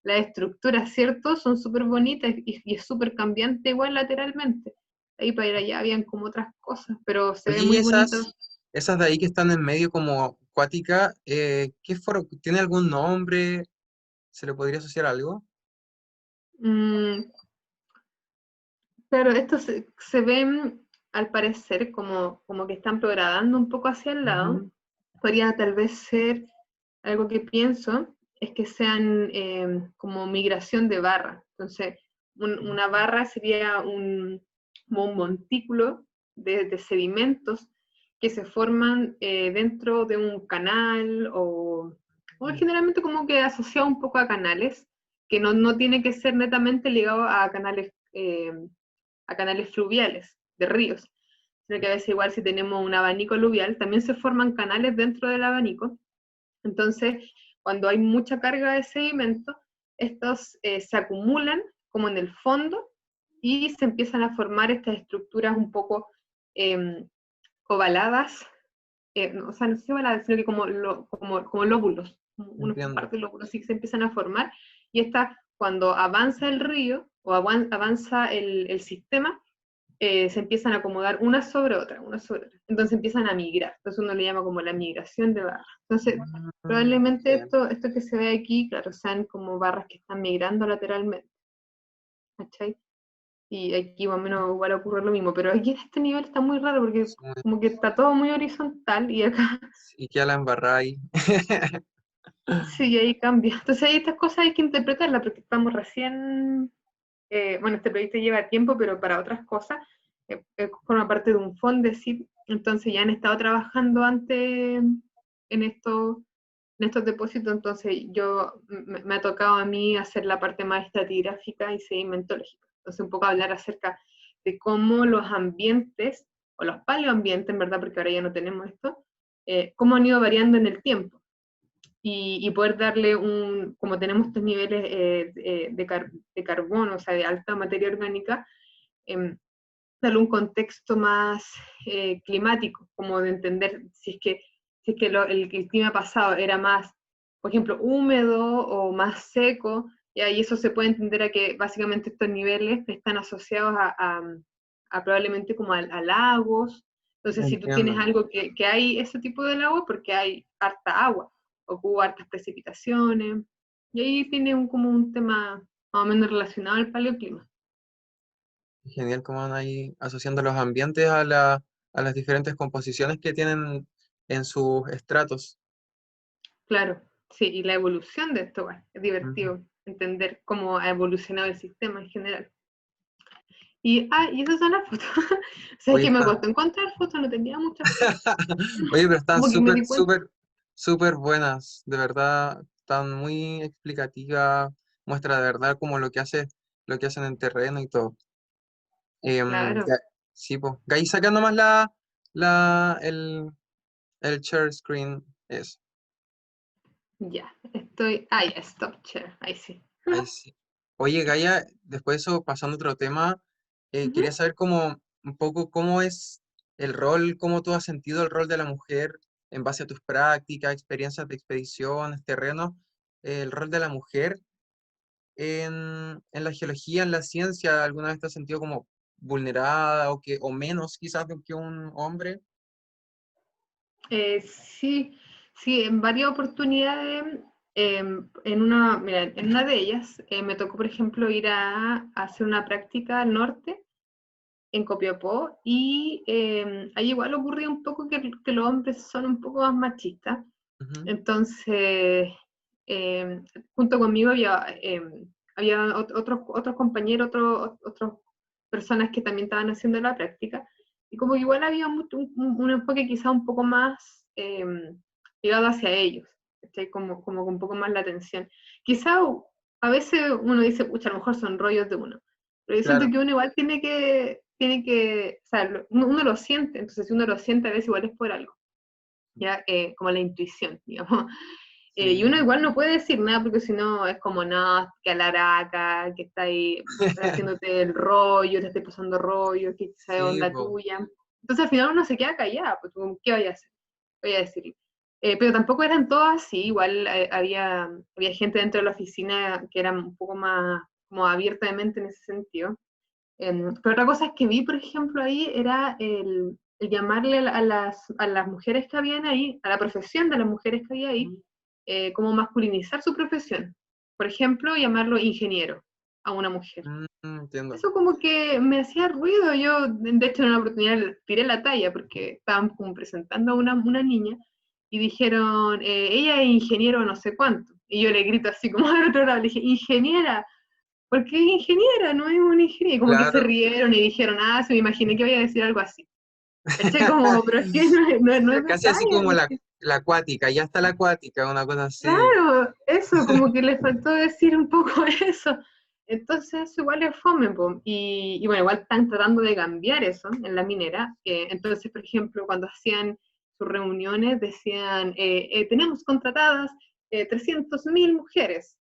Las estructuras, ¿cierto? Son súper bonitas y es súper cambiante igual lateralmente. Ahí para ir allá habían como otras cosas, pero se ve Oye, y muy bonito. esas de ahí que están en medio como acuática, ¿qué fueron? ¿Tiene algún nombre? ¿Se le podría asociar a algo? Mm, pero estos se ven al parecer como que están programando un poco hacia el lado. Ujú. Podría tal vez ser algo que pienso, es que sean como migración de barra. Entonces, una barra sería como un montículo de sedimentos que se forman dentro de un canal o generalmente como que asociado un poco a canales, que no tiene que ser netamente ligado a canales fluviales, de ríos, sino que a veces igual si tenemos un abanico aluvial, también se forman canales dentro del abanico. Entonces, cuando hay mucha carga de sedimento, estos se acumulan como en el fondo y se empiezan a formar estas estructuras un poco eh, ovaladas, o sea, no sé ovaladas, sino que como lóbulos, unos Entiendo. partes de lóbulos, así que se empiezan a formar, y cuando avanza el río o avanza el sistema, se empiezan a acomodar una sobre otra, una sobre otra. Entonces empiezan a migrar. Entonces uno le llama como la migración de barras. Entonces, probablemente Bien. esto que se ve aquí, claro, sean como barras que están migrando lateralmente. ¿Cachai? Y aquí más o menos igual ocurre lo mismo, pero aquí en este nivel está muy raro porque como que está todo muy horizontal y acá Y queda la embarrada ahí. sí, ahí cambia. Entonces hay estas cosas hay que interpretarlas porque estamos recién, bueno, este proyecto lleva tiempo, pero para otras cosas, forma parte de un fondo, sí, entonces ya han estado trabajando antes en esto, en estos depósitos, entonces me ha tocado a mí hacer la parte más estratigráfica y sedimentológica. Entonces un poco hablar acerca de cómo los ambientes, o los paleoambientes, en verdad, porque ahora ya no tenemos esto, cómo han ido variando en el tiempo y poder darle como tenemos estos niveles de carbono, o sea, de alta materia orgánica, eh, darle un contexto más climático, como de entender si es que el clima pasado era más, por ejemplo, húmedo o más seco, y ahí eso se puede entender a que básicamente estos niveles están asociados a probablemente como a lagos. Entonces, si tú tienes Entiendo. algo que hay ese tipo de lagos, porque hay harta agua, o hubo hartas precipitaciones, y ahí tiene como un tema más o menos relacionado al paleoclima. Genial cómo van ahí asociando los ambientes a las diferentes composiciones que tienen en sus estratos. Claro. Sí, y la evolución de esto, bueno, es divertido entender cómo ha evolucionado el sistema en general. Y esas son las fotos. O sea, es Oye, que me costó encontrar fotos, no tenía muchas fotos. Oye, pero están Como que me súper, di cuenta. súper, súper buenas, de verdad, están muy explicativas, muestra de verdad como lo que hacen en terreno y todo. Claro, Sí, pues, ahí saca nomás la, el share screen, eso, ya, estoy. Ah, ya, stop share, ahí sí. ahí sí. Oye, Gaia, después de eso, pasando a otro tema, Ujú. quería saber cómo, un poco cómo es el rol, cómo tú has sentido el rol de la mujer en base a tus prácticas, experiencias de expediciones, terrenos, el rol de la mujer en la geología, en la ciencia. ¿Alguna vez te has sentido como vulnerada o menos quizás que un hombre? Sí, sí, en varias oportunidades, mira, en una de ellas me tocó, por ejemplo, ir a hacer una práctica al norte, en Copiapó, y ahí igual ocurría un poco que los hombres son un poco más machistas. Ujú, Entonces, eh, junto conmigo había otros compañeros, otras personas que también estaban haciendo la práctica, y como que igual había un enfoque quizá un poco más ligado hacia ellos, ¿cachai? Como con un poco más la atención. Quizá a veces uno dice, pucha, a lo mejor son rollos de uno, pero yo siento claro, que uno igual o sea, uno lo siente, entonces si uno lo siente a veces igual es por algo, ya como la intuición, digamos. Y uno sí. igual no puede decir nada porque si no es como, no, que alaraca, que está ahí haciéndote el rollo, te esté pasando rollo, que esa es Sí, onda po, tuya. Entonces al final uno se queda callado, pues ¿qué vaya a hacer? Voy a decirle. Pero tampoco eran todas así, igual había gente dentro de la oficina que era un poco más como abierta de mente en ese sentido. Pero otra cosa es que vi, por ejemplo, ahí era el llamarle a las mujeres que habían ahí, a la profesión de las mujeres que había ahí, como masculinizar su profesión. Por ejemplo, llamarlo ingeniero a una mujer. entiendo. Eso como que me hacía ruido. Yo, de hecho, en una oportunidad tiré la talla porque estaban como presentando a una niña y dijeron, ella es ingeniero no sé cuánto. Y yo le grito así como al otro lado, le dije, ingeniera, porque es ingeniera, no es una ingeniera. Y como que se Claro. rieron y dijeron, se me imaginé que iba a decir algo así. ¿Cachai? Como, pero es que no es de Casi talla. así como la acuática, ya está la acuática, una cosa así. Claro, eso, como que le faltó decir un poco eso. Entonces, igual es fome, po. Y bueno, igual están tratando de cambiar eso en la minera. Entonces, por ejemplo, cuando hacían sus reuniones, decían, tenemos contratadas 300.000 mujeres.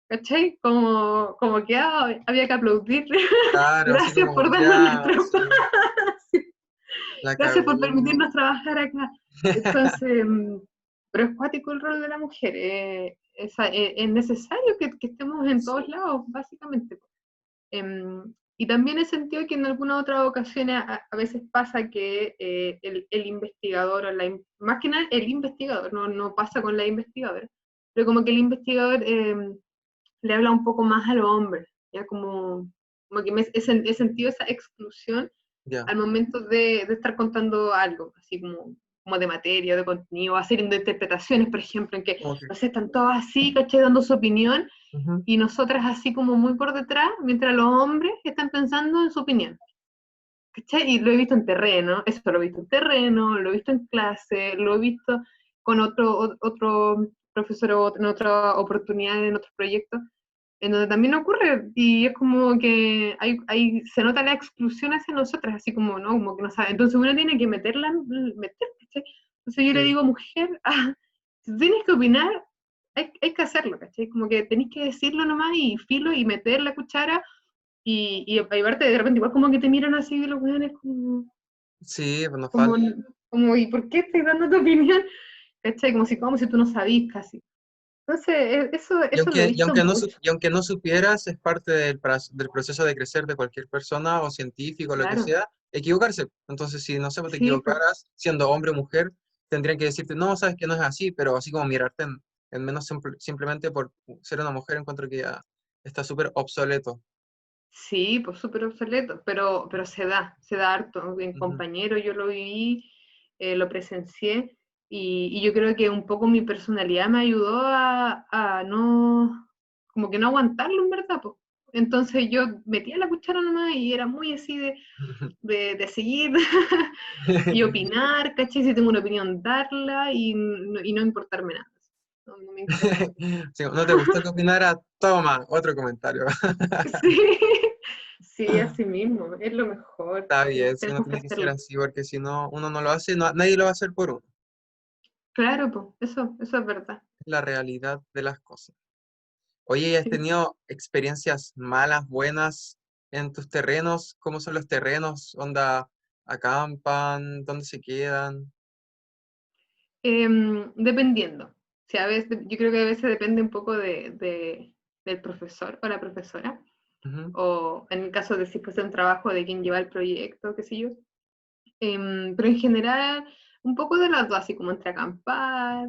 ¿Cachai? Como que había que aplaudir. Claro, así Gracias como por darnos ya, nuestro sí, espacio. la Gracias por cagó. permitirnos trabajar acá. Entonces, pero es cuático el rol de la mujer. Es necesario que estemos en todos Sí. lados, básicamente. Y también he sentido que en algunas otras ocasiones a veces pasa que el investigador, más que nada el investigador, no pasa con la investigadora, pero como que el investigador le habla un poco más a los hombres, ya como que he sentido esa exclusión Ya, al momento de estar contando algo, así como de materia, de contenido, haciendo interpretaciones, por ejemplo, en que, como que, no sé, están todos así, ¿cachai? Dando su opinión, ujú, y nosotras así como muy por detrás, mientras los hombres están pensando en su opinión. ¿Cachai? Y lo he visto en terreno, eso lo he visto en terreno, lo he visto en clase, lo he visto con otro profesor en otra oportunidad, en otros proyectos, en donde también ocurre, y es como que se nota la exclusión hacia nosotras, así como, ¿no? Como que no sabe. Entonces uno tiene que ¿cachai? Entonces yo le sí, digo, mujer, si tú tienes que opinar, hay que hacerlo, ¿cachai? Como que tenés que decirlo nomás y filo y meter la cuchara y aparte de repente igual como que te miran así los weones sí, pues nos como, falta. ¿y por qué estás dando tu opinión? ¿Cachai? Como si tú no sabís casi. Entonces, eso lo he visto mucho, Y aunque no supieras, es parte del proceso de crecer de cualquier persona o científico, lo que claro. sea, equivocarse. Entonces, si no sé, te Sí, pues. equivocaras, siendo hombre o mujer, tendrían que decirte, no, sabes que no es así, pero así como mirarte en menos simplemente por ser una mujer, encuentro que ya está súper obsoleto. Sí, pues súper obsoleto, pero se da harto. En Ujú, compañero yo lo viví, lo presencié, y yo creo que un poco mi personalidad me ayudó a no, como que no aguantarlo en verdad, pues. Entonces yo metía la cuchara nomás y era muy así de seguir y opinar, ¿cachai? Si tengo una opinión, darla y no importarme nada. No me importa. Sí, no te gustó que opinara, toma, otro comentario. Sí, sí, así mismo, es lo mejor. Está bien, si uno Tenemos que tiene que ser hacerlo. así, porque si no, uno no lo hace, nadie lo va a hacer por uno. Claro, pues, eso es verdad. Es la realidad de las cosas. Oye, ¿has Sí. tenido experiencias malas, buenas en tus terrenos? ¿Cómo son los terrenos? ¿Onda acampan? ¿Dónde se quedan? Dependiendo. Si a veces, yo creo que a veces depende un poco del profesor o la profesora, Ujú. o en el caso de si fuese un trabajo de quien lleva el proyecto, qué sé yo. Pero en general, un poco de las dos, así como entre acampar,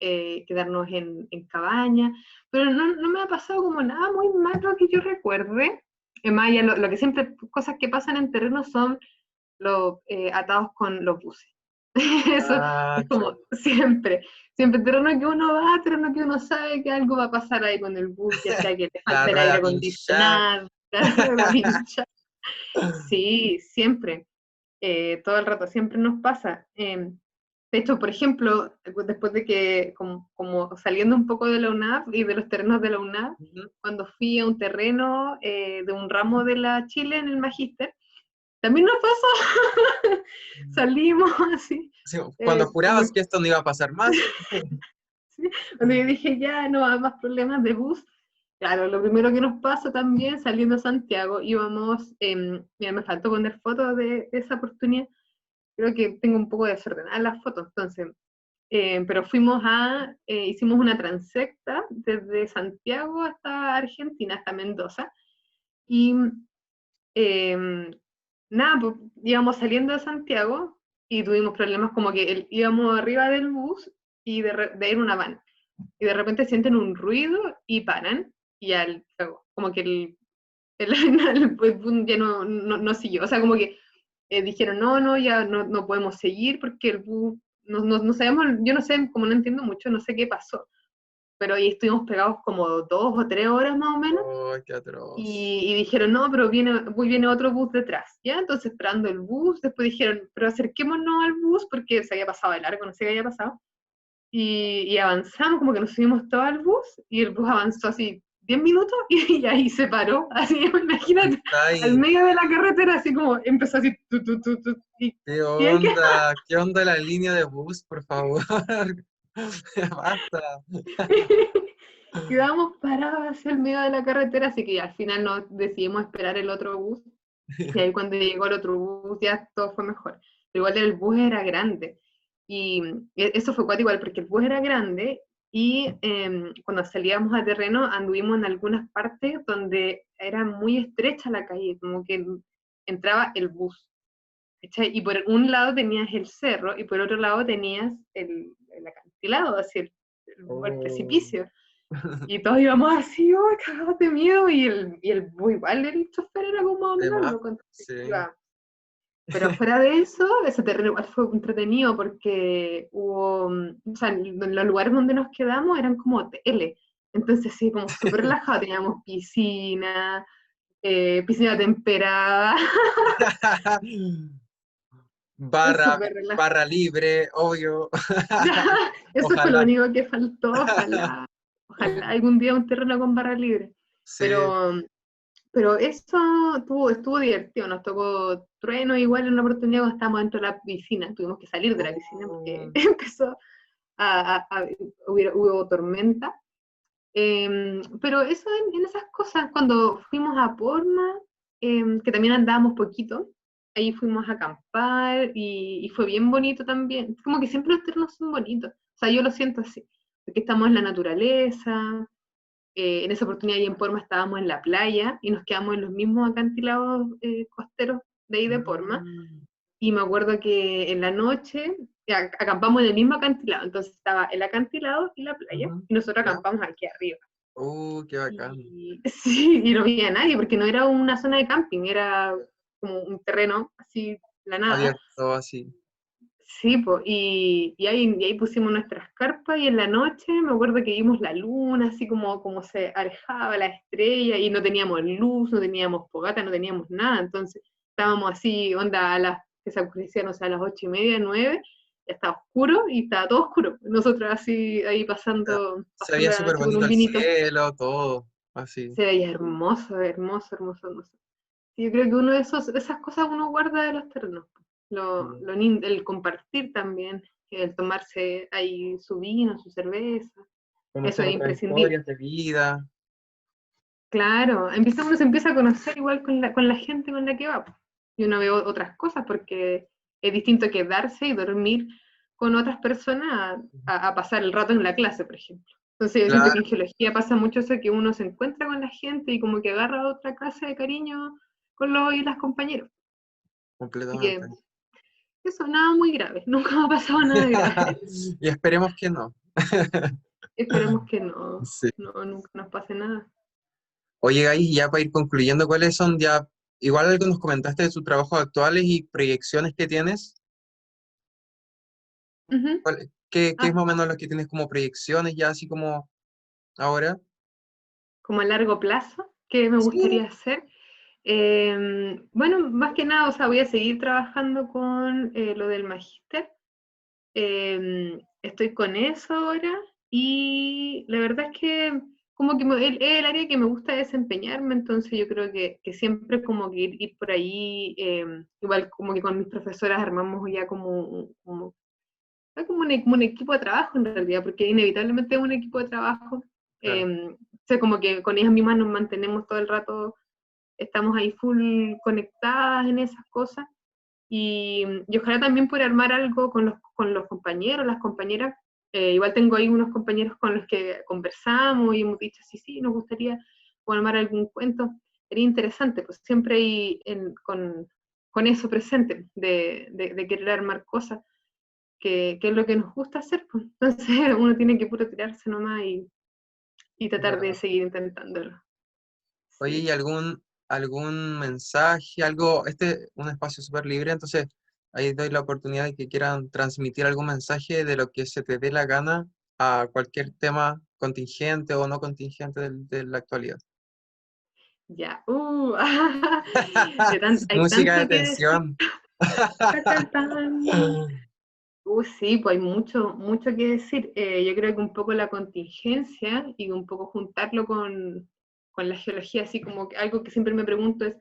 quedarnos en cabaña, pero no me ha pasado como nada muy malo que yo recuerde. Más allá, lo que siempre, cosas que pasan en terreno son los atados con los buses. Eso Ah, es como siempre. Siempre terreno que uno va, terreno que uno sabe que algo va a pasar ahí con el bus, ya sea que le la falta el aire rueda pinchada. acondicionado, la rueda pincha. Sí, siempre. Todo el rato, siempre nos pasa. De hecho, por ejemplo, después de que, como saliendo un poco de la UNAV y de los terrenos de la UNAV, Ujú. cuando fui a un terreno de un ramo de la Chile en el Magíster, también nos pasó, salimos así, Sí, cuando como, jurabas que esto no iba a pasar más. ¿sí? Cuando yo dije ya no hay más problemas de bus, claro, lo primero que nos pasa también saliendo a Santiago, íbamos, mira, me faltó poner fotos de esa oportunidad, creo que tengo un poco desordenadas las fotos, entonces, pero hicimos una transecta desde Santiago hasta Argentina, hasta Mendoza, y eh, nada, pues íbamos saliendo de Santiago y tuvimos problemas como que íbamos arriba del bus y de ahí en una van, y de repente sienten un ruido y paran, y como que el, el bus ya no siguió, o sea, como que dijeron, no, ya no podemos seguir porque el bus, no sabemos, yo no sé, como no entiendo mucho, no sé qué pasó, pero ahí estuvimos pegados como 2 o 3 horas más o menos, ¡Oh, qué atroz! y dijeron, no, pero viene otro bus detrás, ¿ya? Entonces esperando el bus, después dijeron, pero acerquémonos al bus porque se había pasado de largo, no sé qué había pasado, y avanzamos, como que nos subimos todo al bus, y el bus avanzó así 10 minutos y ahí se paró, así, imagínate, Está al ahí. medio de la carretera, así como empezó así, ¿Qué y hay que onda? ¿Qué onda la línea de bus, por favor? Basta. quedamos parados hacia el medio de la carretera, así que al final nos decidimos esperar el otro bus, y ahí cuando llegó el otro bus ya todo fue mejor. Pero igual el bus era grande, y eso fue cuático igual, porque el bus era grande, y cuando salíamos a terreno anduvimos en algunas partes donde era muy estrecha la calle, como que entraba el bus, ¿cachai? Y por un lado tenías el cerro, y por otro lado tenías el acantilado, así el Oh. precipicio. Y todos íbamos así, oh, cagados de miedo, y el igual el chofer era como más o De menos más, loco, entonces sí. iba. Pero fuera de eso, ese terreno igual fue entretenido porque hubo, o sea, en los lugares donde nos quedamos eran como hoteles, entonces sí, como súper relajado, teníamos piscina, piscina temperada, Barra, súper relajado. barra libre, obvio. Eso fue lo Ojalá. único que faltó, ojalá algún día un terreno con barra libre. Sí. Pero eso estuvo divertido, nos tocó trueno igual en una oportunidad cuando estábamos dentro de la piscina, tuvimos que salir de la piscina porque Oh. empezó hubo tormenta. Pero eso en esas cosas, cuando fuimos a Porma, que también andábamos poquito, ahí fuimos a acampar y fue bien bonito también. Como que siempre los terrenos son bonitos, o sea, yo lo siento así, porque estamos en la naturaleza. En esa oportunidad ahí en Porma estábamos en la playa y nos quedamos en los mismos acantilados costeros de ahí de Porma. Mm. Y me acuerdo que en la noche acampamos en el mismo acantilado, entonces estaba el acantilado y la playa, Ujú. y nosotros ¿Ya? acampamos aquí arriba. Qué bacán. Y sí, y no había nadie, porque no era una zona de camping, era como un terreno así, la nada. Abierto así. Sí, po, y ahí pusimos nuestras carpas y en la noche me acuerdo que vimos la luna, así como se alejaba la estrella y no teníamos luz, no teníamos fogata, no teníamos nada, entonces estábamos así, onda que se oscurecían, o sea, a las 8:30, 9, ya estaba oscuro y estaba todo oscuro. Nosotros así ahí Se veía pasando la súper noche con bonito un el vinito. cielo, todo, así. Se veía hermoso, hermoso, hermoso, hermoso. Sí, yo creo que uno de esas cosas uno guarda de los terrenos. El compartir también, el tomarse ahí su vino, su cerveza, eso Conocer es otras imprescindible. historias de vida. Claro, uno se empieza a conocer igual con la gente con la que va, po. Y uno ve otras cosas porque es distinto quedarse y dormir con otras personas a pasar el rato en la clase, por ejemplo. Entonces yo siento que Claro, en geología pasa mucho eso, que uno se encuentra con la gente y como que agarra otra clase de cariño con los y las compañeros. Así que completamente. eso, nada muy grave, nunca me ha pasado nada grave. Y esperemos que no. Esperemos que no, Sí. no, nunca nos pase nada. Oye, Gai, ya para ir concluyendo, ¿cuáles son ya, igual algo nos comentaste de tus trabajos actuales y proyecciones que tienes? Ujú. ¿Qué es Ah, más o menos lo que tienes como proyecciones ya así como ahora? como a largo plazo, ¿qué me Sí. gustaría hacer? Bueno, más que nada, o sea, voy a seguir trabajando con lo del magíster. Estoy con eso ahora y la verdad es que como que es el área que me gusta desempeñarme, entonces yo creo que siempre como que ir por ahí, igual como que con mis profesoras armamos ya como un equipo de trabajo en realidad, porque inevitablemente es un equipo de trabajo. Claro. O sea, como que con ellas mismas nos mantenemos todo el rato, estamos ahí full conectadas en esas cosas. Y ojalá también poder armar algo con los compañeros, las compañeras. Igual tengo ahí unos compañeros con los que conversamos y hemos dicho, sí, sí, nos gustaría armar algún cuento. Sería interesante, pues siempre ahí con eso presente, de querer armar cosas, que es lo que nos gusta hacer, pues. Entonces uno tiene que puro tirarse nomás y tratar de ¿Verdad? seguir intentándolo. Oye, ¿y Sí. algún mensaje, algo, un espacio súper libre, entonces ahí doy la oportunidad de que quieran transmitir algún mensaje de lo que se te dé la gana a cualquier tema contingente o no contingente de la actualidad. Ya. Hay Música de tanto que decir. tensión. Tan, tan, tan. Sí, pues hay mucho, mucho que decir. Yo creo que un poco la contingencia y un poco juntarlo con la geología, así como que algo que siempre me pregunto es,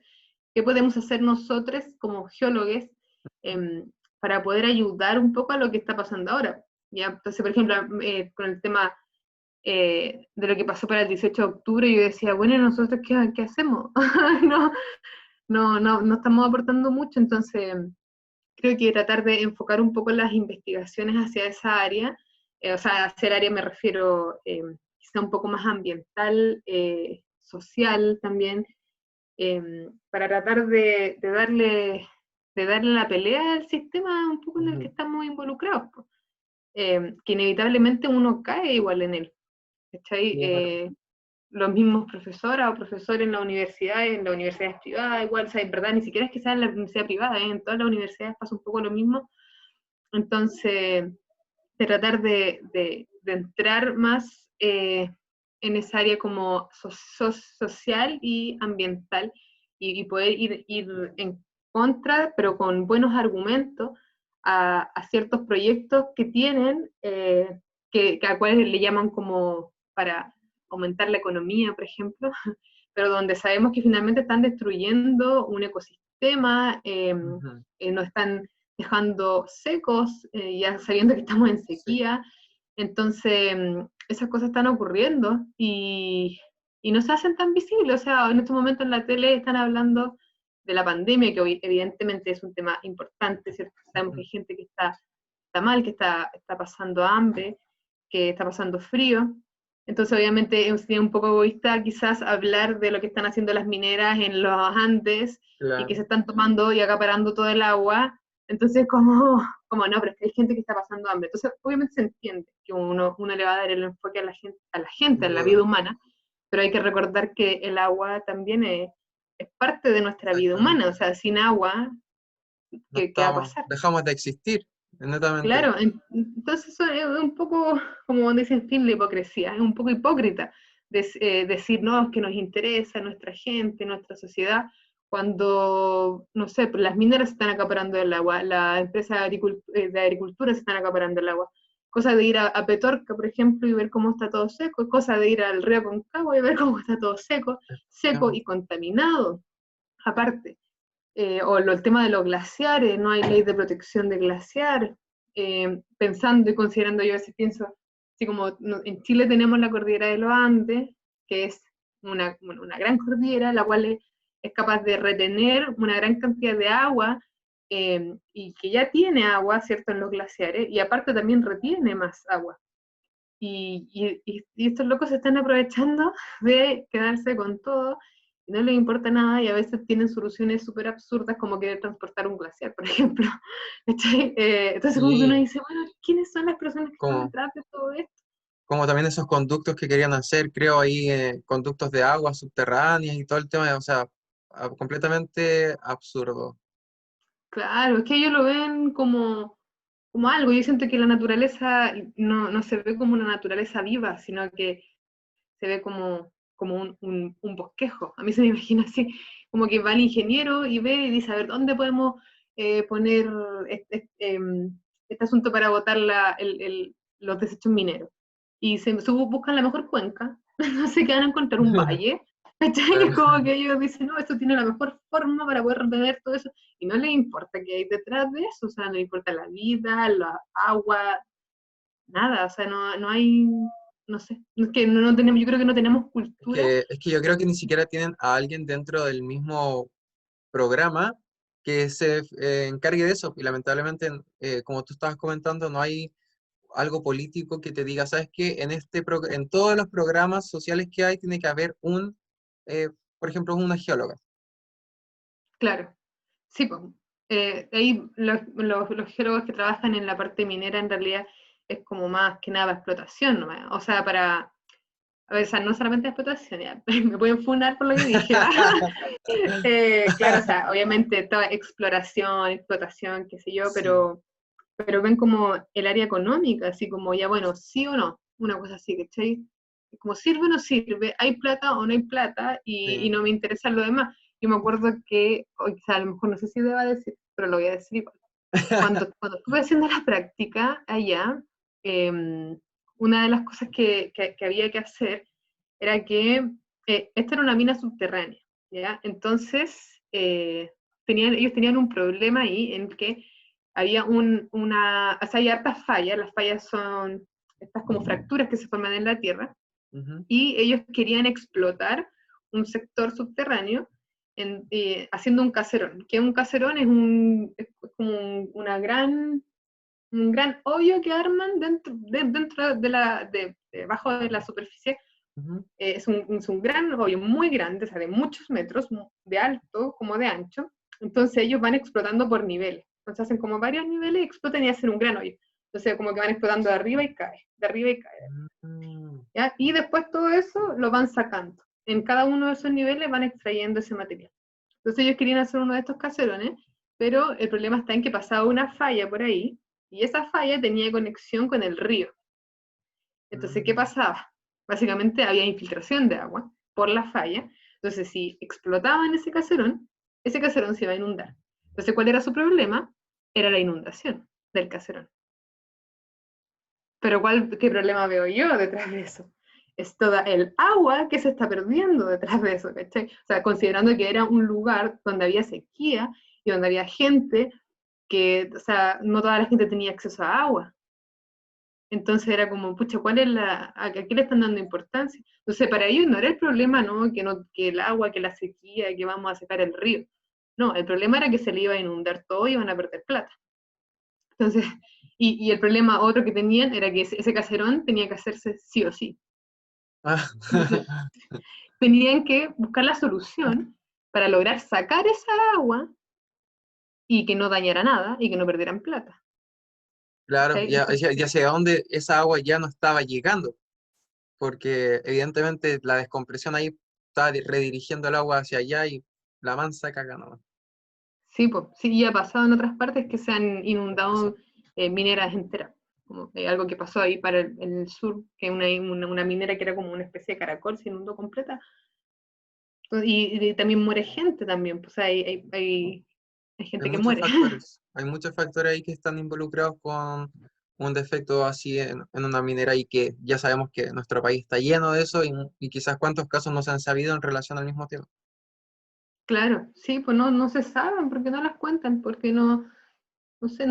¿qué podemos hacer nosotros como geólogos para poder ayudar un poco a lo que está pasando ahora? ¿Ya? Entonces, por ejemplo, con el tema de lo que pasó para el 18 de octubre, yo decía, bueno, ¿y nosotros qué hacemos? No, no estamos aportando mucho, entonces creo que tratar de enfocar un poco las investigaciones hacia esa área, o sea, hacia el área me refiero quizá un poco más ambiental, social también, para tratar de darle la pelea al sistema un poco en el que Ujú. estamos involucrados, pues. Que inevitablemente uno cae igual en él, ¿cachai? Sí, es verdad. Los mismos profesoras o profesores en las universidades privadas, igual, o sea, en verdad, ni siquiera es que sea en la universidad privada, en todas las universidades pasa un poco lo mismo. Entonces, de tratar de entrar más en esa área como social y ambiental y poder ir en contra, pero con buenos argumentos, a ciertos proyectos que tienen, que a cuales le llaman como para aumentar la economía, por ejemplo, pero donde sabemos que finalmente están destruyendo un ecosistema, Ujú. nos están dejando secos, ya sabiendo que estamos en Sí. sequía. Entonces, esas cosas están ocurriendo y no se hacen tan visibles. O sea, en estos momentos en la tele están hablando de la pandemia, que hoy evidentemente es un tema importante, ¿cierto? Sabemos que Ujú. hay gente que está mal, que está pasando hambre, que está pasando frío. Entonces, obviamente, es un poco egoísta quizás hablar de lo que están haciendo las mineras en los Andes y que Claro. se están tomando y acaparando todo el agua. Entonces, como no, pero es que hay gente que está pasando hambre. Entonces, obviamente se entiende que uno le va a dar el enfoque a la vida Verdad. humana, pero hay que recordar que el agua también es parte de nuestra vida humana. O Exactamente. sea, sin agua, No ¿qué va a estamos, pasar? dejamos de existir. netamente. Claro, entonces eso es un poco, como dicen fin, la hipocresía, es un poco hipócrita decir, no, es que nos interesa nuestra gente, nuestra sociedad, cuando, no sé, pues las mineras se están acaparando el agua, las empresas de agricultura se están acaparando el agua, cosa de ir a Petorca, por ejemplo, y ver cómo está todo seco, cosa de ir al río Concagua y ver cómo está todo seco, seco y contaminado, aparte. El tema de los glaciares, no hay ley de protección de glaciar, pensando y considerando, yo a veces pienso, así como en Chile tenemos la cordillera de los Andes, que es una gran cordillera, la cual es capaz de retener una gran cantidad de agua, y que ya tiene agua, ¿cierto?, en los glaciares, y aparte también retiene más agua. Y estos locos se están aprovechando de quedarse con todo, y no les importa nada, y a veces tienen soluciones súper absurdas, como querer transportar un glaciar, por ejemplo. Entonces, como que uno Sí, dice, bueno, ¿quiénes son las personas que están como, detrás de todo esto? como también esos conductos que querían hacer, creo ahí, conductos de agua subterráneas y todo el tema, o sea, completamente absurdo. Claro, es que ellos lo ven como algo. Yo siento que la naturaleza no se ve como una naturaleza viva, sino que se ve como un bosquejo. A mí se me imagina así, como que va el ingeniero y ve y dice, a ver, ¿dónde podemos poner este asunto para botar los desechos mineros? Y buscan la mejor cuenca, no sé qué van a encontrar un valle, ¿cachai? Es como que ellos dicen, no, esto tiene la mejor forma para poder retener todo eso, y no les importa qué hay detrás de eso, o sea, no les importa la vida, la agua, nada, o sea, no hay, no sé, es que no tenemos, yo creo que no tenemos cultura. Es que yo creo que ni siquiera tienen a alguien dentro del mismo programa que se encargue de eso. Y lamentablemente, como tú estabas comentando, no hay algo político que te diga, ¿sabes qué? En todos los programas sociales que hay, tiene que haber eh, por ejemplo, una geóloga. Claro, sí, pues, ahí los geólogos que trabajan en la parte minera en realidad es como más que nada explotación, ¿no? O sea, a ver, o sea, no solamente explotación, ya, me pueden funar por lo que dije. Claro, o sea, obviamente toda exploración, explotación, qué sé yo, Sí. pero ven como el área económica, así como ya, bueno, sí o no, una cosa así, ¿cachai? Como sirve o no sirve, hay plata o no hay plata, y Sí. no me interesa lo demás. Yo me acuerdo que, o sea, a lo mejor no sé si deba decir, pero lo voy a decir igual. Cuando estuve haciendo la práctica allá, una de las cosas que había que hacer era que esta era una mina subterránea, ¿ya? Entonces, ellos tenían un problema ahí en que había o sea, hay hartas fallas, las fallas son estas como fracturas que se forman en la tierra, Ujú. y ellos querían explotar un sector subterráneo haciendo un caserón. Que un caserón es como un gran hoyo que arman dentro debajo de la superficie. Ujú. Es un gran hoyo muy grande, o sea, de muchos metros, de alto como de ancho. Entonces ellos van explotando por niveles. Entonces hacen como varios niveles y explotan y hacen un gran hoyo. Entonces como que van explotando de arriba y cae, de arriba y cae. Mm. ¿Ya? Y después todo eso lo van sacando. En cada uno de esos niveles van extrayendo ese material. Entonces ellos querían hacer uno de estos caserones, pero el problema está en que pasaba una falla por ahí, y esa falla tenía conexión con el río. Entonces, ¿qué Mm. pasaba? Básicamente había infiltración de agua por la falla. Entonces, si explotaban ese caserón se iba a inundar. Entonces, ¿cuál era su problema? Era la inundación del caserón. Pero ¿qué problema veo yo detrás de eso? Es toda el agua que se está perdiendo detrás de eso, ¿cachai? O sea, considerando que era un lugar donde había sequía y donde había gente o sea, no toda la gente tenía acceso a agua. Entonces era como, pucha, ¿a qué le están dando importancia? Entonces, para ellos no era el problema, ¿no? Que el agua, que la sequía, que vamos a secar el río. No, el problema era que se le iba a inundar todo y iban a perder plata. Entonces, y el problema otro que tenían era que ese caserón tenía que hacerse sí o sí. Ah. Entonces, tenían que buscar la solución para lograr sacar esa agua y que no dañara nada y que no perdieran plata. Claro, ¿Cachai? Entonces, ya hacia dónde esa agua ya no estaba llegando, porque evidentemente la descompresión ahí está redirigiendo el agua hacia allá y la mansa caga nomás. sí, pues, sí, y ha pasado en otras partes que se han Eso. inundado mineras enteras. Como, algo que pasó ahí en el sur, que una minera que era como una especie de caracol se inundó completa. Y también muere gente también, pues hay gente que muere. Hay muchos factores ahí que están involucrados con un defecto así en una minera y que ya sabemos que nuestro país está lleno de eso y quizás cuántos casos no se han sabido en relación al mismo tema. Claro, sí, pues no se saben, porque no las cuentan, porque no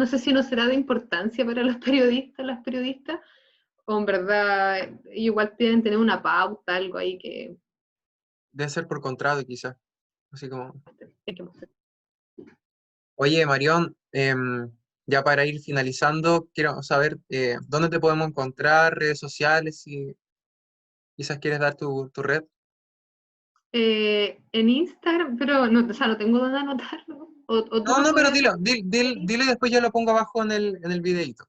sé si no será de importancia para los periodistas, las periodistas, o en verdad igual tienen que tener una pauta, algo ahí que Debe ser por contrato quizás, así como... hay que mostrar. Oye, Marión, ya para ir finalizando, quiero saber dónde te podemos encontrar, redes sociales, si quizás quieres dar tu red. En Instagram, pero no, o sea, no tengo dónde anotarlo. O tú No, lo pero podrías dile y después yo lo pongo abajo en el videito.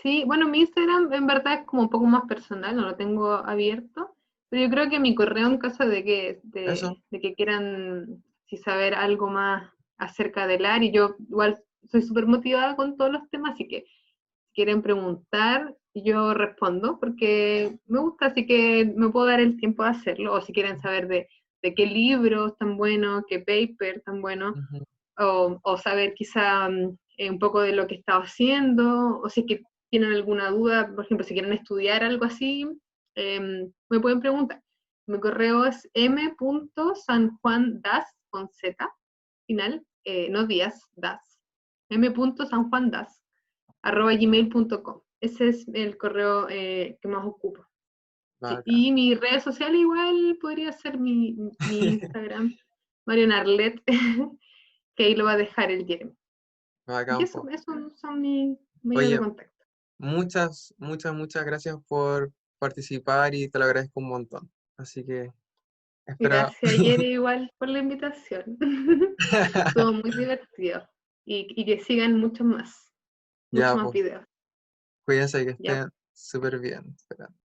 Sí, bueno, mi Instagram en verdad es como un poco más personal, no lo tengo abierto, pero yo creo que mi correo en caso Eso. de que quieran si saber algo más acerca del área, y yo igual soy súper motivada con todos los temas, así que si quieren preguntar, yo respondo, porque me gusta, así que me puedo dar el tiempo de hacerlo, o si quieren saber de qué libros tan buenos, qué paper tan bueno, Ujú. o saber quizá un poco de lo que estaba haciendo, o si es que tienen alguna duda, por ejemplo, si quieren estudiar algo así, me pueden preguntar. Mi correo es m.sanjuandas, con z, final, no díaz, das, m.sanjuandas, @gmail.com. Ese es el correo que más ocupo. Sí, Bacán. y mi red social igual podría ser mi Instagram, Marion Arlet, que ahí lo va a dejar el Jeremy. Y Bacán, po. eso son mis medios de Oye, contacto. muchas gracias por participar y te lo agradezco un montón. Así que espero. Gracias, Jerry, igual por la invitación. Estuvo muy divertido. Y que sigan muchos Ya, más pues, videos. cuídense que Ya, estén súper bien. Espera.